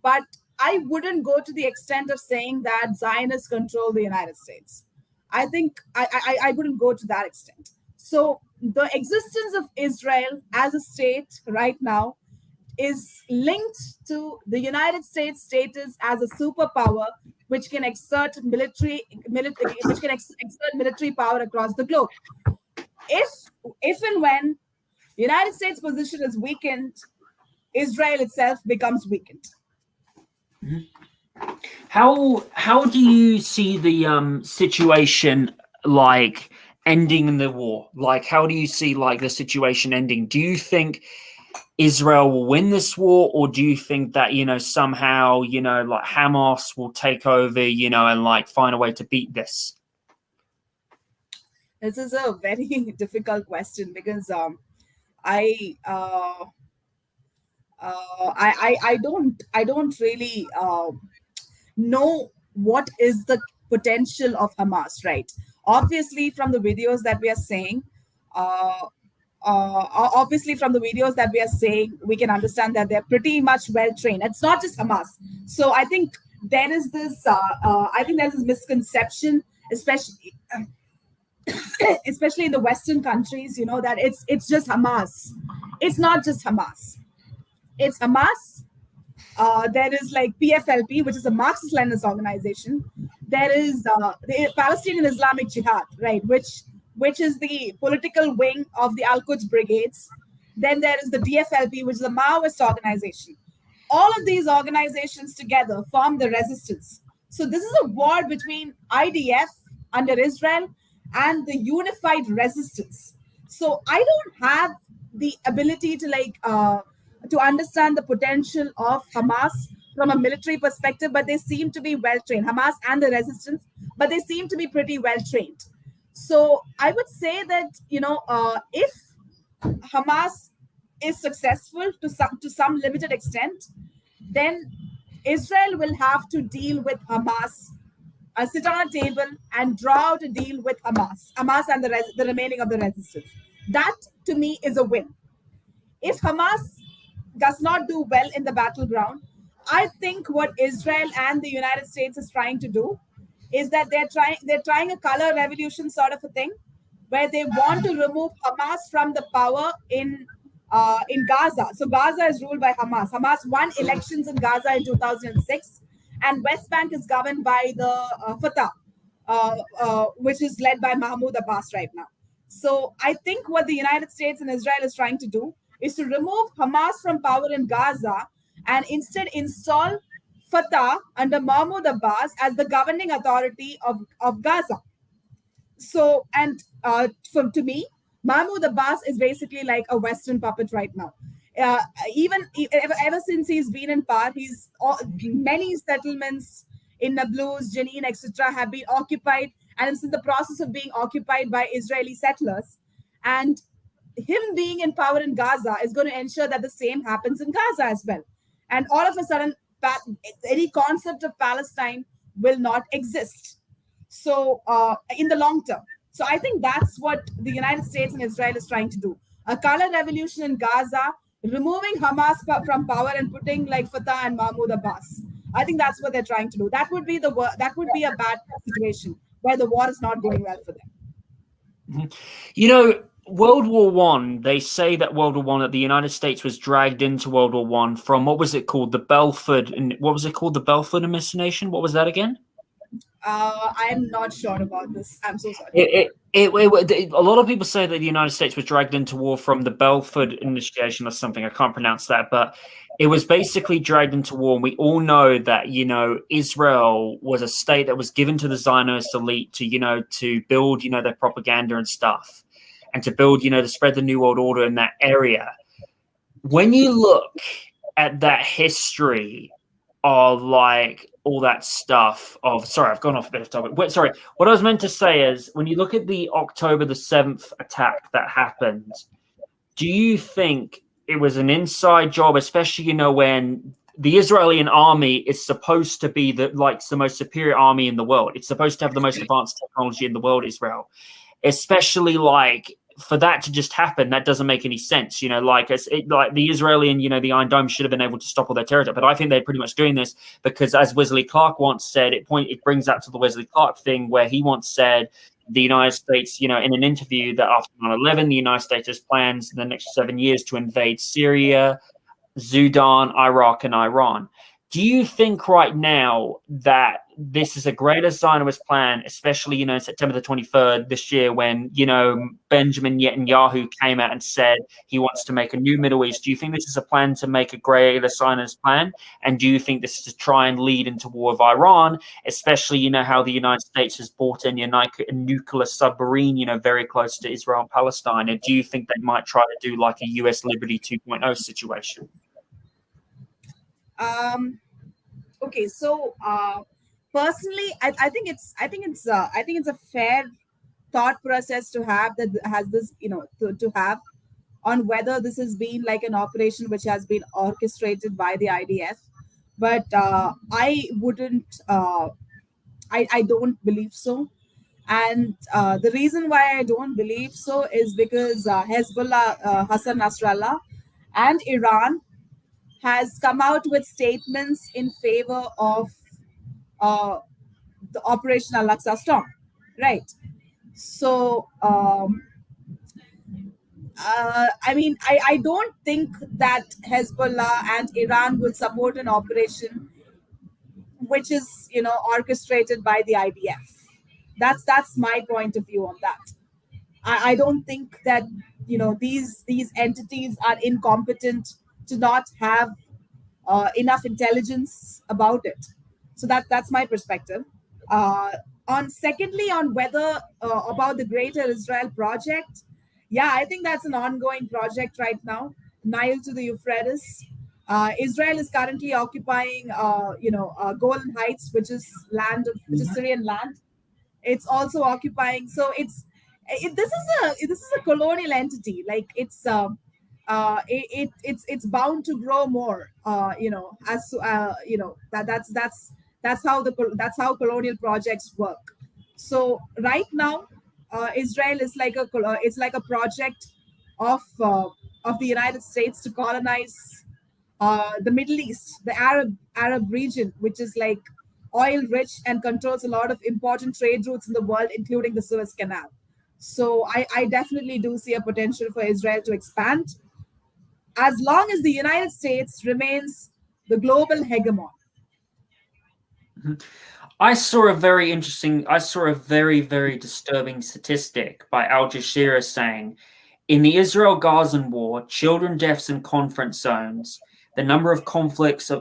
but I wouldn't go to the extent of saying that Zionists control the United States. I think I wouldn't go to that extent. So the existence of Israel as a state right now is linked to the United States status as a superpower, which can exert military power across the globe. If and when the United States position is weakened, Israel itself becomes weakened. How do you see the situation like ending in the war? Like, how do you see like the situation ending? Do you think Israel will win this war, or do you think that, you know, somehow, you know, like Hamas will take over, you know, and like find a way to beat this? This is a very difficult question because I don't really know what is the potential of Hamas, right? Obviously, from the videos that we are saying, we can understand that they're pretty much well trained. It's not just Hamas. So I think there is this. I think there's this misconception, especially in the Western countries, you know, that it's just Hamas. It's not just Hamas. It's Hamas. There is like PFLP, which is a Marxist-Leninist organization. There is the Palestinian Islamic Jihad, right, which is the political wing of the Al-Quds brigades. Then there is the DFLP, which is a Maoist organization. All of these organizations together form the resistance. So this is a war between IDF under Israel and the unified resistance. So I don't have the ability to understand the potential of Hamas from a military perspective, but they seem to be well trained. Hamas and the resistance, but they seem to be pretty well trained. So I would say that, you know, if Hamas is successful to some limited extent, then Israel will have to deal with Hamas, sit on a table and draw out a deal with Hamas and the remaining of the resistance. That to me is a win. If Hamas does not do well in the battleground, I think what Israel and the United States is trying to do is that they're trying a color revolution sort of a thing, where they want to remove Hamas from the power in Gaza. So Gaza is ruled by Hamas. Hamas won elections in Gaza in 2006, and West Bank is governed by the Fatah, which is led by Mahmoud Abbas right now. So I think what the United States and Israel is trying to do is to remove Hamas from power in Gaza and instead install Fatah under Mahmoud Abbas as the governing authority of Gaza. So, and to me, Mahmoud Abbas is basically like a Western puppet right now. Ever since he's been in power, many settlements in Nablus, Jenin, etc. have been occupied, and it's in the process of being occupied by Israeli settlers. And him being in power in Gaza is going to ensure that the same happens in Gaza as well. And all of a sudden, any concept of Palestine will not exist. So in the long term. So I think that's what the United States and Israel is trying to do. A color revolution in Gaza, removing Hamas from power and putting like Fatah and Mahmoud Abbas. I think that's what they're trying to do. That would be a bad situation where the war is not going well for them. You know, World War One, they say that World War One, that the United States was dragged into World War One from, what was it called? The Belford Assassination? What was that again? I'm not sure about this. I'm so sorry. A lot of people say that the United States was dragged into war from the Belford Initiation or something. I can't pronounce that, but it was basically dragged into war. And we all know that, you know, Israel was a state that was given to the Zionist elite to, you know, to build, you know, their propaganda and stuff, and to build, you know, to spread the New World Order in that area. When you look at that history of like all that stuff of, sorry, I've gone off a bit of topic. What I was meant to say is, when you look at the October the 7th attack that happened, do you think it was an inside job, especially, you know, when the Israeli army is supposed to be the most superior army in the world? It's supposed to have the most advanced technology in the world, Israel, especially like for that to just happen, that doesn't make any sense. Like the Israeli and the Iron Dome should have been able to stop all their territory, but I think they're pretty much doing this because, as Wesley Clark once said, it brings up to the Wesley Clark thing where he once said the United States, in an interview, that after 9/11, the United States has plans in the next 7 years to invade Syria, Sudan, Iraq, and Iran. Do you think right now that this is a greater Zionist plan, especially, September the 23rd this year when, Benjamin Netanyahu came out and said he wants to make a new Middle East? Do you think this is a plan to make a greater Zionist plan? And do you think this is to try and lead into war with Iran, especially, how the United States has bought in a nuclear submarine, very close to Israel-Palestine? And do you think they might try to do like a US Liberty 2.0 situation? Okay, so personally, I think it's a fair thought process to have that has this, to have on whether this has been like an operation which has been orchestrated by the IDF. But I wouldn't, I don't believe so. And the reason why I don't believe so is because Hezbollah, Hassan Nasrallah, and Iran has come out with statements in favor of the Operation Al-Aqsa Storm, right? So, I don't think that Hezbollah and Iran will support an operation which is, orchestrated by the IDF. That's my point of view on that. I don't think that, these entities are incompetent to not have enough intelligence about it. So that's my perspective. Secondly, on whether about the Greater Israel project, yeah, I think that's an ongoing project right now. Nile to the Euphrates. Israel is currently occupying, Golan Heights, which is Syrian land. It's also occupying. So this is a colonial entity. Like it's bound to grow more. That's how colonial projects work. So right now, Israel is like a project of the United States to colonize the Middle East, the Arab region, which is like oil rich and controls a lot of important trade routes in the world, including the Suez Canal. So I definitely do see a potential for Israel to expand as long as the United States remains the global hegemon. I saw a very, very disturbing statistic by Al Jazeera saying, in the Israel-Gaza war, children deaths in conflict zones, the number of conflicts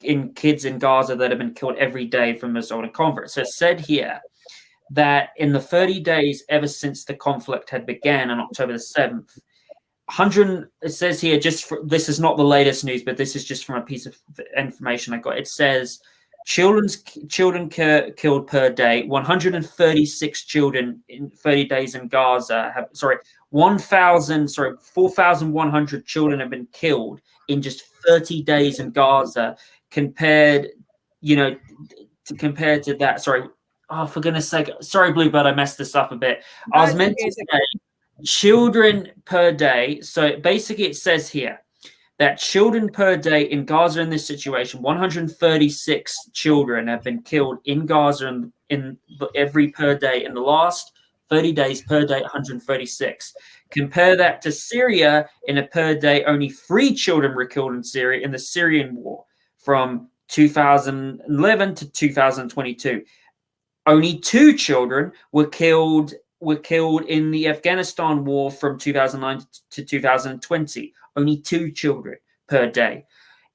in kids in Gaza that have been killed every day from the result of conflict. So it said here that in the 30 days ever since the conflict had began on October the 7th, it says here, this is not the latest news, but this is just from a piece of information I got. It says children killed per day, 136 children in 30 days in Gaza 4,100 children have been killed in just 30 days in Gaza, compared to that. Sorry. Oh, for goodness sake. Sorry, Bluebird, I messed this up a bit. I was meant to say children per day. So basically it says here that children per day in Gaza in this situation, 136 children have been killed in Gaza in every per day in the last 30 days per day, 136. Compare that to Syria. In a per day, only 3 children were killed in Syria in the Syrian war from 2011 to 2022. Only 2 children were killed in the Afghanistan war from 2009 to 2020. Only 2 children per day.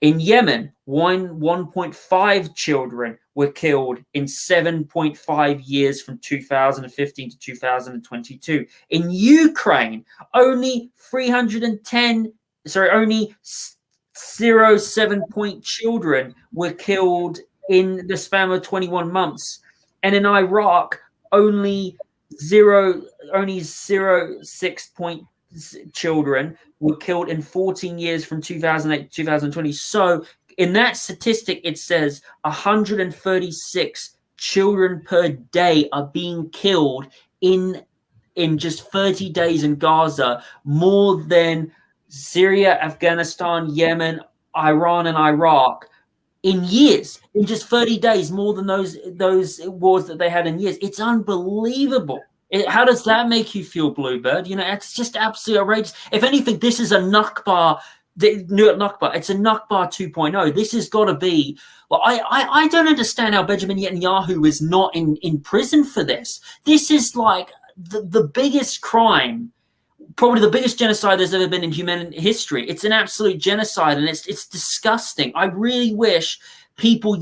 In Yemen, 1.5 children were killed in 7.5 years from 2015 to 2022. In Ukraine, only 0.7 children were killed in the span of 21 months. And in Iraq, only 0.6 children were killed in 14 years from 2008 to 2020. So in that statistic, it says 136 children per day are being killed in in just 30 days in Gaza more than Syria, Afghanistan, Yemen, Iran, and Iraq in years, in just 30 days, more than those wars that they had in years. It's unbelievable. How does that make you feel, Bluebird? It's just absolutely outrageous. If anything, this is a Nakba. It's a Nakba 2.0. This has got to be. Well, I don't understand how Benjamin Netanyahu is not in prison for this. This is like the biggest crime, probably the biggest genocide there's ever been in human history. It's an absolute genocide, and it's disgusting. I really wish people,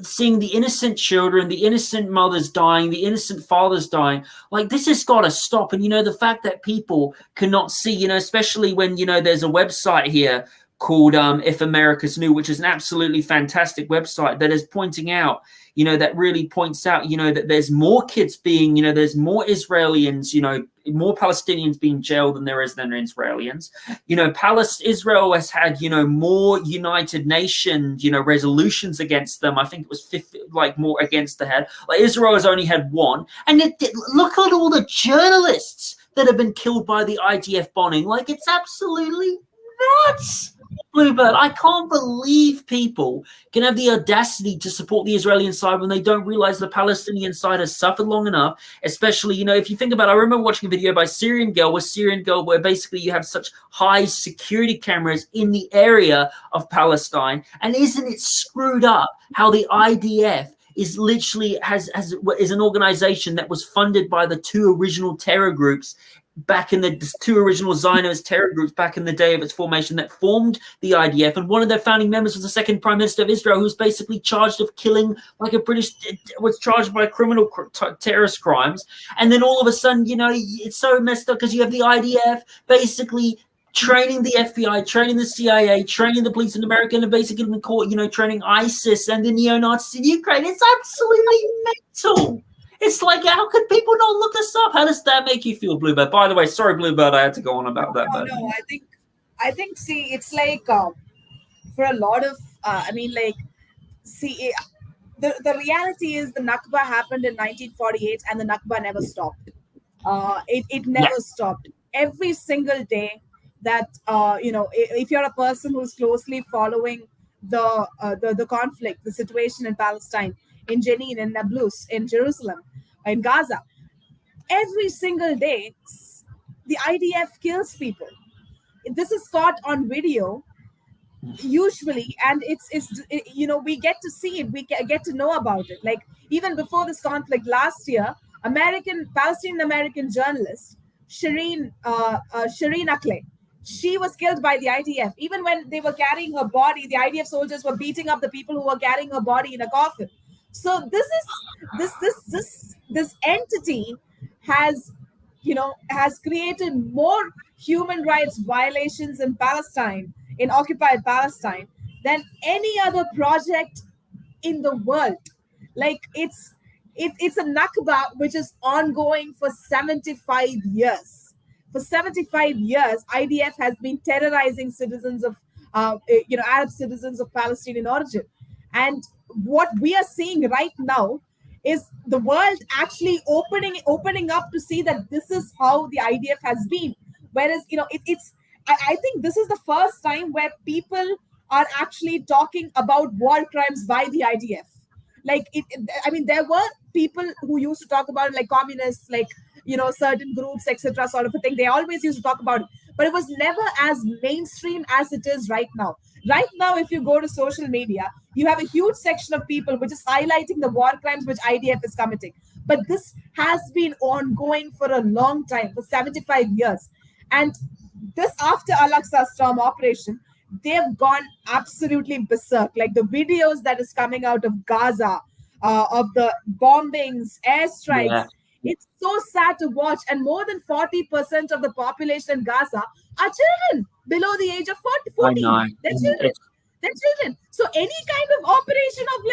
seeing the innocent children, the innocent mothers dying, the innocent fathers dying, like this has got to stop. And, the fact that people cannot see, especially when, there's a website here called If America's New, which is an absolutely fantastic website that is pointing out, that really points out, that there's more kids being, there's more Israelis, more Palestinians being jailed than there is than Israelis. Israel has had, more United Nations, resolutions against them. I think it was 50, more against the head. Israel has only had one. And look at all the journalists that have been killed by the IDF bombing. It's absolutely nuts. Bluebird, I can't believe people can have the audacity to support the Israeli side when they don't realize the Palestinian side has suffered long enough. Especially, if you think about it, I remember watching a video by Syrian Girl where basically you have such high security cameras in the area of Palestine. And isn't it screwed up how the IDF is literally is an organization that was funded by the two original terror groups back in the two original Zionist terror groups back in the day of its formation that formed the IDF, and one of their founding members was the second Prime Minister of Israel, who was basically charged of killing was charged by criminal terrorist crimes. And then all of a sudden, it's so messed up because you have the IDF basically training the FBI, training the CIA, training the police in America, and basically in court, training ISIS and the neo-Nazis in Ukraine. It's absolutely mental. It's how could people not look this up? How does that make you feel, Bluebird? By the way, sorry, Bluebird, I had to go on about that. No, I think, see, it's for a lot of, the reality is the Nakba happened in 1948 and the Nakba never stopped. It never stopped. Every single day that, if you're a person who's closely following the conflict, the situation in Palestine, in Jenin, in Nablus, in Jerusalem, in Gaza, every single day, the IDF kills people. This is caught on video, usually, and we get to see it, we get to know about it. Even before this conflict last year, Palestinian-American journalist Shireen Akleh, she was killed by the IDF. Even when they were carrying her body, the IDF soldiers were beating up the people who were carrying her body in a coffin. So this entity has created more human rights violations in Palestine, in occupied Palestine, than any other project in the world. It's a Nakba which is ongoing for 75 years. For 75 years, IDF has been terrorizing citizens of, Arab citizens of Palestinian origin. And what we are seeing right now is the world actually opening up to see that this is how the IDF has been. Whereas, I think this is the first time where people are actually talking about war crimes by the IDF. There were people who used to talk about it, like communists, certain groups, etc., sort of a thing. They always used to talk about it, but it was never as mainstream as it is right now. Right now, if you go to social media, you have a huge section of people which is highlighting the war crimes which IDF is committing. But this has been ongoing for a long time, for 75 years. And this, after Al-Aqsa Storm operation, they've gone absolutely berserk. The videos that is coming out of Gaza, of the bombings, airstrikes, it's so sad to watch. And more than 40% of the population in Gaza are children below the age of 14. They're children. So any kind of operation of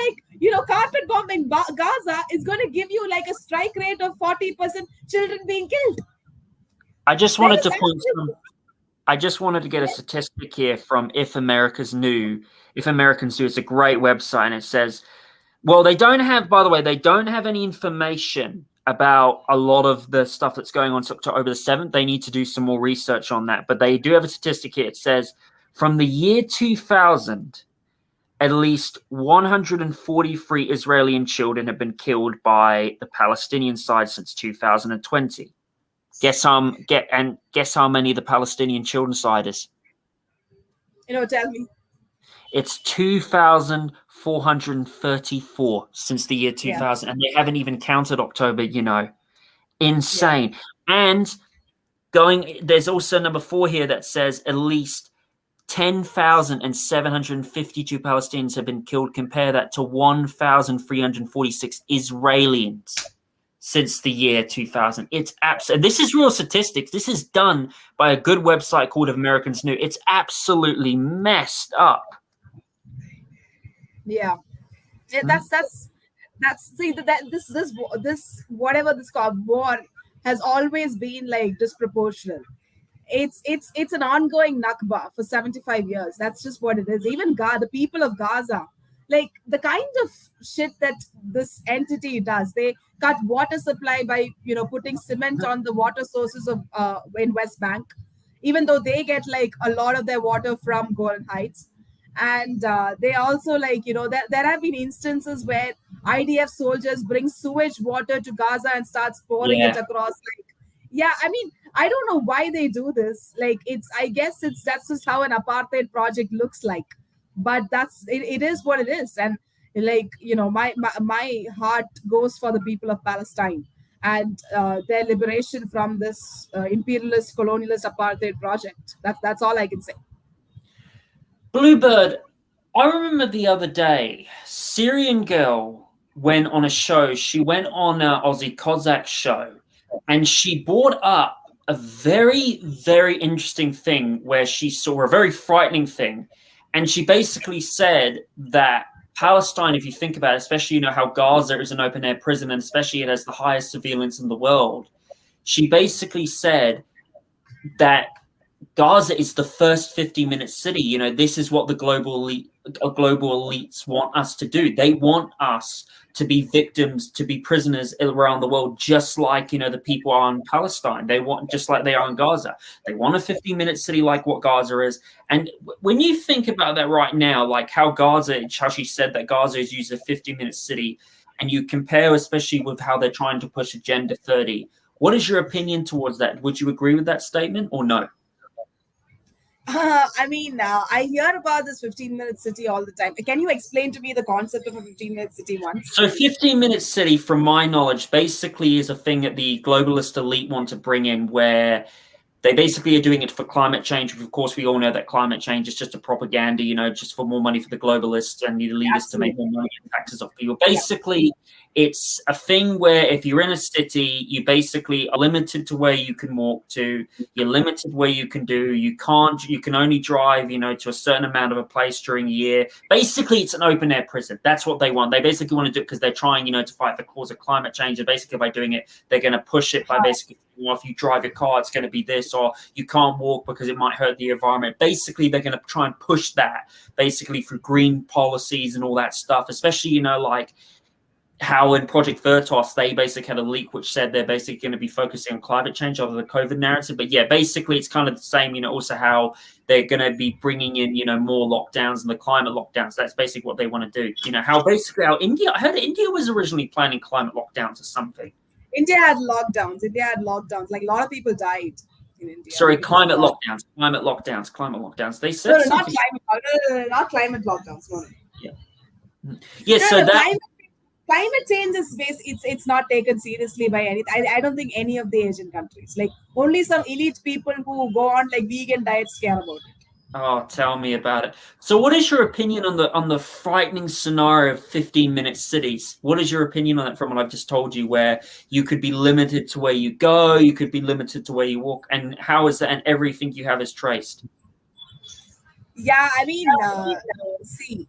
carpet bombing Gaza is going to give you a strike rate of 40% children being killed. I just wanted to get a statistic here from If America's New. If Americans New, it's a great website, and it says, well, they don't have any information about a lot of the stuff that's going on to October the 7th. They need to do some more research on that. But they do have a statistic here. It says from the year 2000, at least 143 Israeli children have been killed by the Palestinian side since 2020. Guess how many the Palestinian children side is? Tell me. It's 2,434 since the year 2000, and they haven't even counted October. Insane. And there's also number 4 here that says at least 10,752 Palestinians have been killed. Compare that to 1,346 Israelis since the year 2000. It's absolutely, this is real statistics. This is done by a good website called Americans New. It's absolutely messed up. Yeah, that's see that this whatever this war has always been like disproportional. It's an ongoing Nakba for 75 years. That's just what it is. Even the people of Gaza, like the kind of shit that this entity does, they cut water supply by putting cement on the water sources of in West Bank, even though they get like a lot of their water from Golan Heights. And they also there have been instances where IDF soldiers bring sewage water to Gaza and starts pouring it across. I mean, I don't know why they do this. I guess that's just how an apartheid project looks like. But it is what it is. And my heart goes for the people of Palestine and their liberation from this imperialist, colonialist apartheid project. That's all I can say. Bluebird, I remember the other day, Syrian girl went on a show. She went on an Aussie Cossack show, and she brought up a very, very interesting thing where she saw a very frightening thing. And she basically said that Palestine, if you think about it, especially how Gaza is an open-air prison, and especially it has the highest surveillance in the world, she basically said that Gaza is the first 50-minute city. This is what the global elites want us to do. They want us to be victims, to be prisoners around the world, just like, the people are in Palestine. They want, just like they are in Gaza. They want a 50-minute city like what Gaza is. And when you think about that right now, like how she said that Gaza is used as a 50-minute city, and you compare especially with how they're trying to push Agenda 30, what is your opinion towards that? Would you agree with that statement or no? I hear about this 15-minute city all the time. Can you explain to me the concept of a 15-minute city once? So 15-minute city, from my knowledge, basically is a thing that the globalist elite want to bring in, where they basically are doing it for climate change. Of course, we all know that climate change is just a propaganda, just for more money for the globalists and the elitists to make more money and taxes off people. Basically, it's a thing where if you're in a city, you basically are limited to where you can walk to. You're limited where you can do. You can only drive, to a certain amount of a place during a year. Basically, it's an open air prison. That's what they want. They basically want to do it because they're trying, to fight the cause of climate change. And basically by doing it, they're going to push it by basically, if you drive your car, it's going to be this, or you can't walk because it might hurt the environment. Basically, they're going to try and push that basically through green policies and all that stuff, especially, like how in Project Veritas, they basically had a leak which said they're basically going to be focusing on climate change over the COVID narrative. But yeah, basically it's kind of the same, also how they're going to be bringing in, more lockdowns and the climate lockdowns. That's basically what they want to do. How India, I heard India was originally planning climate lockdowns or something. India had lockdowns. Like a lot of people died in India. Sorry, climate lockdowns. They said not climate lockdowns. No. Yeah. So that climate change is it's not taken seriously by anything. I don't think any of the Asian countries. Like only some elite people who go on like vegan diets care about it. Oh, tell me about it. So what is your opinion on the frightening scenario of 15-minute cities? What is your opinion on that from what I've just told you, where you could be limited to where you go, you could be limited to where you walk, and how is that, and everything you have is traced? Yeah, see,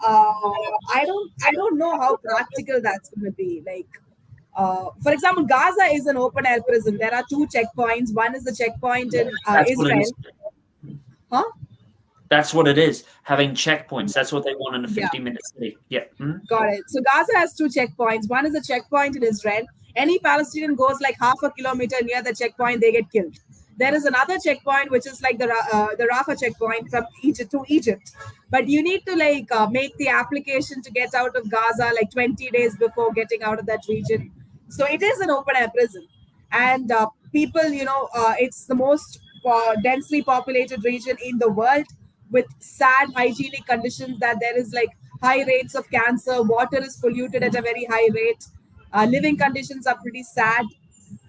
I don't know how practical that's going to be. Like, for example, Gaza is an open air prison. There are 2 checkpoints. One is the checkpoint in Israel. Huh? That's what it is, having checkpoints. That's what they want in a 15-minute city. Yeah. Got it. So Gaza has 2 checkpoints. One is a checkpoint in Israel. Any Palestinian goes like half a kilometer near the checkpoint, they get killed. There is another checkpoint which is like the Rafah checkpoint from Egypt to Egypt, but you need to like make the application to get out of Gaza like 20 days before getting out of that region. So it is an open air prison, and people, it's the most densely populated region in the world, with sad hygienic conditions, that there is like high rates of cancer, water is polluted at a very high rate, living conditions are pretty sad.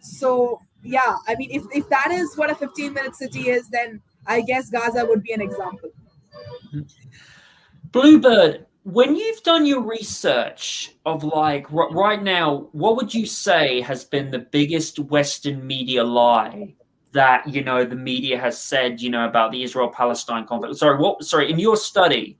So yeah, I mean, if that is what a 15-minute city is, then I guess Gaza would be an example. Bluebird, when you've done your research of like right now, what would you say has been the biggest Western media lie that the media has said about the Israel-Palestine conflict? Sorry, in your study,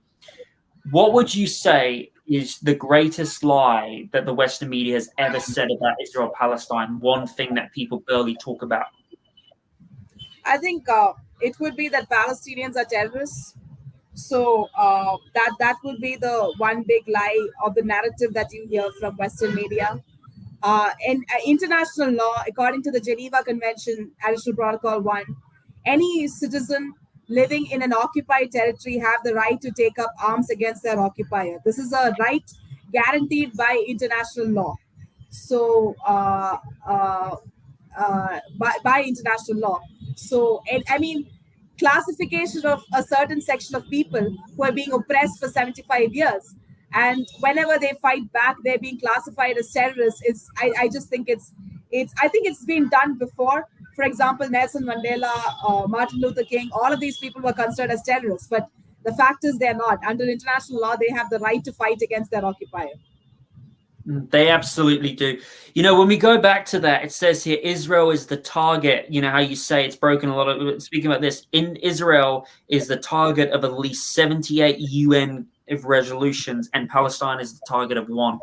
what would you say is the greatest lie that the Western media has ever said about Israel-Palestine? One thing that people barely talk about. I think it would be that Palestinians are terrorists. So that would be the one big lie of the narrative that you hear from Western media. In international law, according to the Geneva Convention, Additional Protocol 1, any citizen living in an occupied territory have the right to take up arms against their occupier. This is a right guaranteed by international law. So, by international law. So, I mean, classification of a certain section of people who are being oppressed for 75 years, and whenever they fight back they're being classified as terrorists. I just think I think it's been done before. For example, Nelson Mandela, Martin Luther King, all of these people were considered as terrorists, but the fact is they're not. Under international law, they have the right to fight against their occupier. They absolutely do. When we go back to that, it says here, Israel is the target. How you say it's broken a lot of, speaking about this, in Israel is the target of at least 78 UN resolutions, and Palestine is the target of one.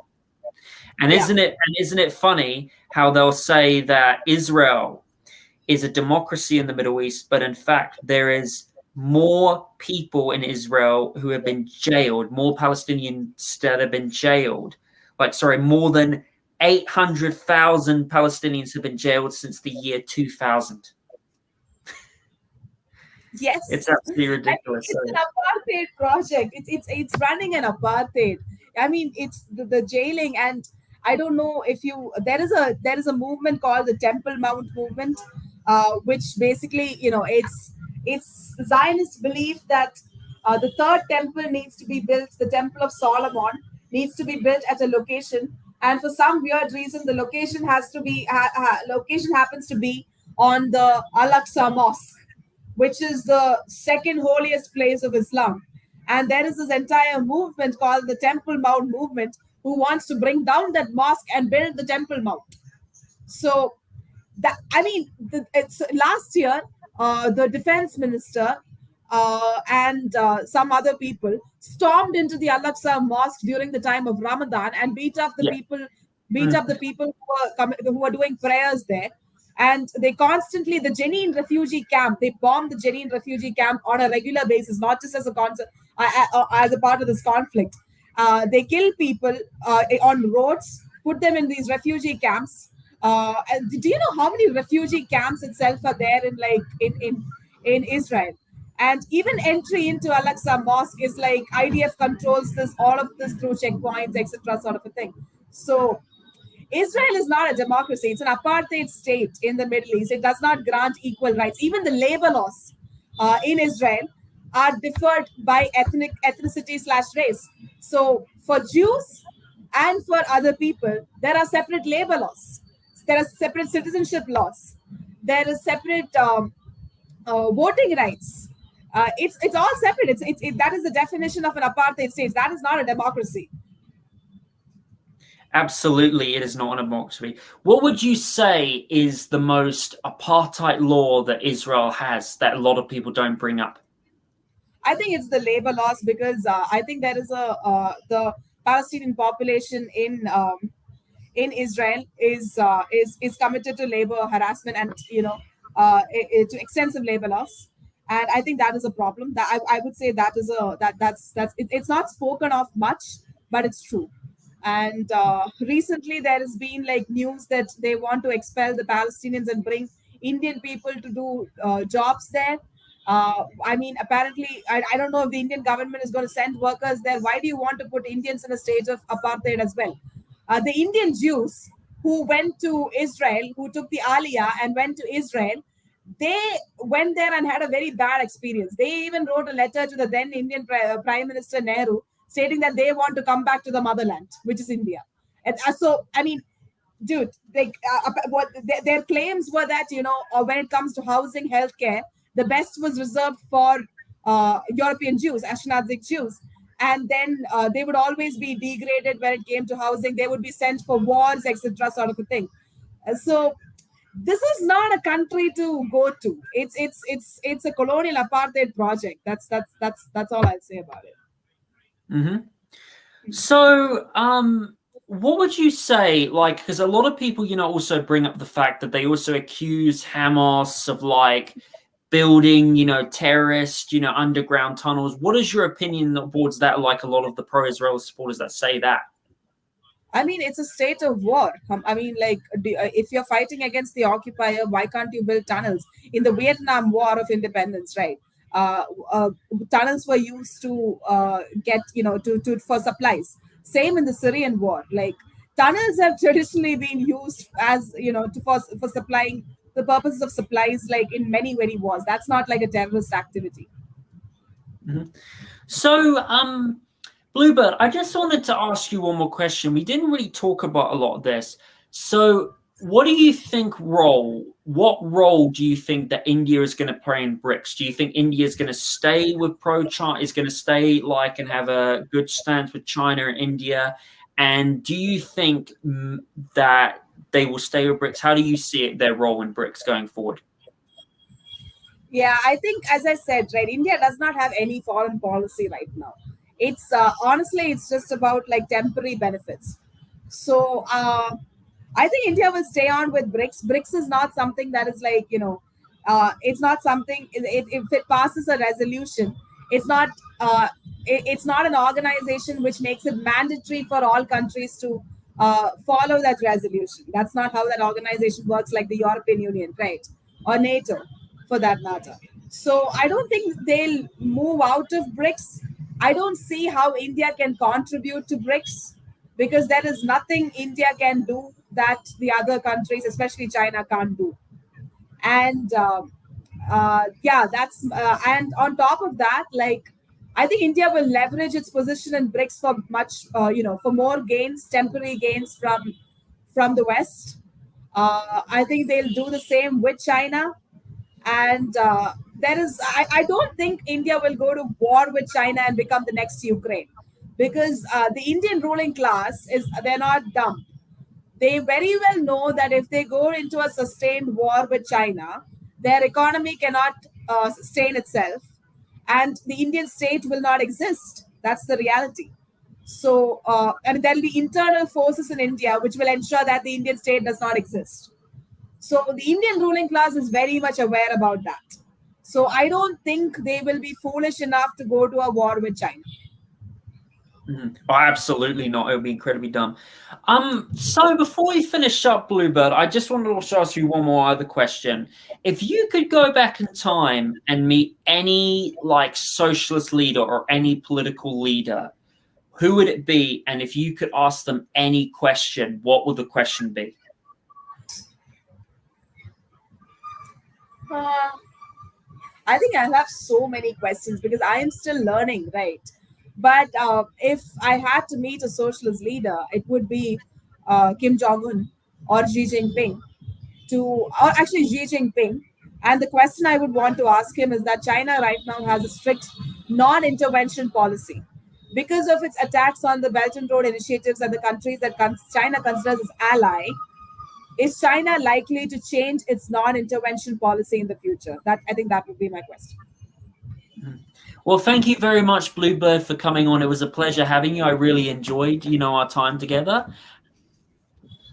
And isn't it funny how they'll say that Israel is a democracy in the Middle East, but in fact, there is more people in Israel who have been jailed, more Palestinians that have been jailed. More than 800,000 Palestinians have been jailed since the year 2000. Yes, it's absolutely ridiculous. It's an apartheid project. It's running an apartheid. I mean, it's the jailing, and I don't know if there is a movement called the Temple Mount movement, which basically it's Zionist belief that the third temple needs to be built, the Temple of Solomon needs to be built at a location, and for some weird reason the location happens to be on the Al-Aqsa Mosque, which is the second holiest place of Islam. And there is this entire movement called the Temple Mount movement, who wants to bring down that mosque and build the Temple Mount. So it's last year the defense minister and some other people stormed into the Al-Aqsa Mosque during the time of Ramadan and beat up the people who were doing prayers there. And they constantly, the Jenin refugee camp, they bomb the Jenin refugee camp on a regular basis, not just as a part of this conflict. They kill people on roads, put them in these refugee camps. And do you know how many refugee camps itself are there in Israel? And even entry into Al-Aqsa Mosque is like IDF controls all of this through checkpoints, etc., sort of a thing. So Israel is not a democracy. It's an apartheid state in the Middle East. It does not grant equal rights. Even the labor laws in Israel are differed by ethnicity/race. So for Jews and for other people, there are separate labor laws. There are separate citizenship laws. There is separate voting rights. It's all separate. That is the definition of an apartheid state. That is not a democracy. Absolutely, it is not a democracy. What would you say is the most apartheid law that Israel has that a lot of people don't bring up? I think it's the labor laws, because I think there is the Palestinian population in Israel is committed to labor harassment and to extensive labor laws. And I think that is a problem. That I would say that is it's not spoken of much, but it's true. And recently there has been like news that they want to expel the Palestinians and bring Indian people to do jobs there. I mean, apparently, I don't know if the Indian government is going to send workers there. Why do you want to put Indians in a state of apartheid as well? The Indian Jews who went to Israel, who took the Aliyah and went to Israel, they went there and had a very bad experience. They even wrote a letter to the then Indian Prime Minister Nehru stating that they want to come back to the motherland, which is India. And so, I mean, dude, like what their claims were that when it comes to housing, healthcare, the best was reserved for European Jews, Ashkenazic Jews, and then they would always be degraded when it came to housing. They would be sent for wars, etc., sort of a thing. So this is not a country to go to. It's a colonial apartheid project. That's all I'll say about it. Mm-hmm. So, what would you say, like, because a lot of people, also bring up the fact that they also accuse Hamas of like building, terrorist, underground tunnels. What is your opinion towards that? Like a lot of the pro-Israel supporters that say that. I mean, it's a state of war. I mean, like, if you're fighting against the occupier, why can't you build tunnels? In the Vietnam War of Independence, right? Uh, Tunnels were used to get, for supplies. Same in the Syrian war. Like, tunnels have traditionally been used as, for supplying the purposes of supplies, like in many, many wars. That's not like a terrorist activity. Mm-hmm. So, Bluebird, I just wanted to ask you one more question. We didn't really talk about a lot of this. So what do you think what role do you think that India is going to play in BRICS? Do you think India is going to stay with pro-China, is going to stay like and have a good stance with China and India? And do you think that they will stay with BRICS? How do you see it, their role in BRICS going forward? Yeah, I think, as I said, right, India does not have any foreign policy right now. It's honestly, it's just about like temporary benefits. So I think India will stay on with BRICS. BRICS is not something that is like, it's not something, if it passes a resolution, it's not, it's not an organization which makes it mandatory for all countries to follow that resolution. That's not how that organization works, like the European Union, right? Or NATO, for that matter. So I don't think they'll move out of BRICS. I don't see how India can contribute to BRICS because there is nothing India can do that the other countries, especially China, can't do. And yeah, that's and on top of that, like, I think India will leverage its position in BRICS for much, for more gains, temporary gains from the West. I think they'll do the same with China. And I don't think India will go to war with China and become the next Ukraine, because the Indian ruling class they're not dumb. They very well know that if they go into a sustained war with China, their economy cannot sustain itself, and the Indian state will not exist. That's the reality. So and there'll be internal forces in India which will ensure that the Indian state does not exist. So the Indian ruling class is very much aware about that. So I don't think they will be foolish enough to go to a war with China. Mm-hmm. Oh, absolutely not. It would be incredibly dumb. So before we finish up, Bluebird, I just wanted to also ask you one more other question. If you could go back in time and meet any like socialist leader or any political leader, who would it be? And if you could ask them any question, what would the question be? I think I have so many questions because I am still learning, right? But if I had to meet a socialist leader, it would be Kim Jong Un or Xi Jinping, or actually Xi Jinping. And the question I would want to ask him is that China right now has a strict non-intervention policy because of its attacks on the Belt and Road initiatives and the countries that China considers as ally. Is China likely to change its non-intervention policy in the future? I think that would be my question. Well, thank you very much, Bluebird, for coming on. It was a pleasure having you. I really enjoyed, our time together.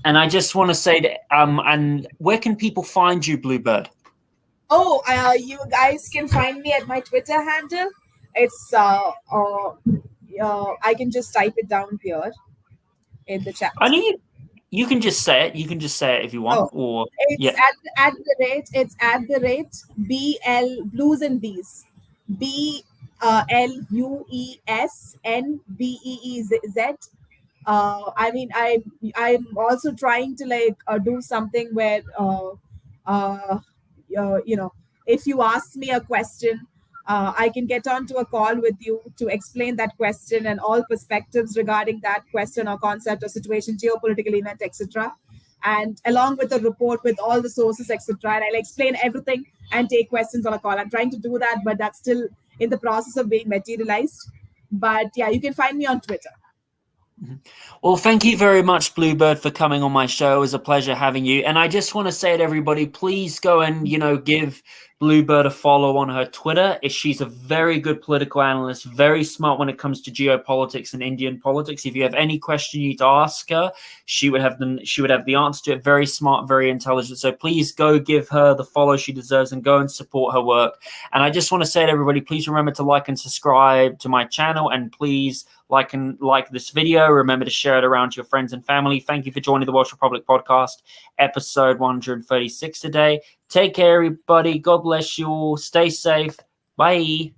And I just want to say that, and where can people find you, Bluebird? Oh, you guys can find me at my Twitter handle. It's I can just type it down here. in the chat. I need you can just say it. You can just say it if you want. Or it's at the rate. It's at the rate BL Blues and Bees. BLUESNBEEZ. I mean, I'm also trying to do something where if you ask me a question, I can get onto a call with you to explain that question and all perspectives regarding that question or concept or situation, geopolitical event, etc. And along with a report with all the sources, etc. And I'll explain everything and take questions on a call. I'm trying to do that, but that's still in the process of being materialized. But yeah, you can find me on Twitter. Well, thank you very much, Bluebird, for coming on my show. It was a pleasure having you. And I just want to say to everybody, please go and, give Bluebird a follow on her Twitter. She's a very good political analyst, very smart when it comes to geopolitics and Indian politics. If you have any question you need to ask her, she would have the answer to it. Very smart, very intelligent. So please go give her the follow she deserves and go and support her work. And I just want to say to everybody, please remember to like and subscribe to my channel, and please like this video. Remember to share it around to your friends and family. Thank you for joining the Welsh Republic Podcast, episode 136 today. Take care, everybody. God bless you all. Stay safe. Bye.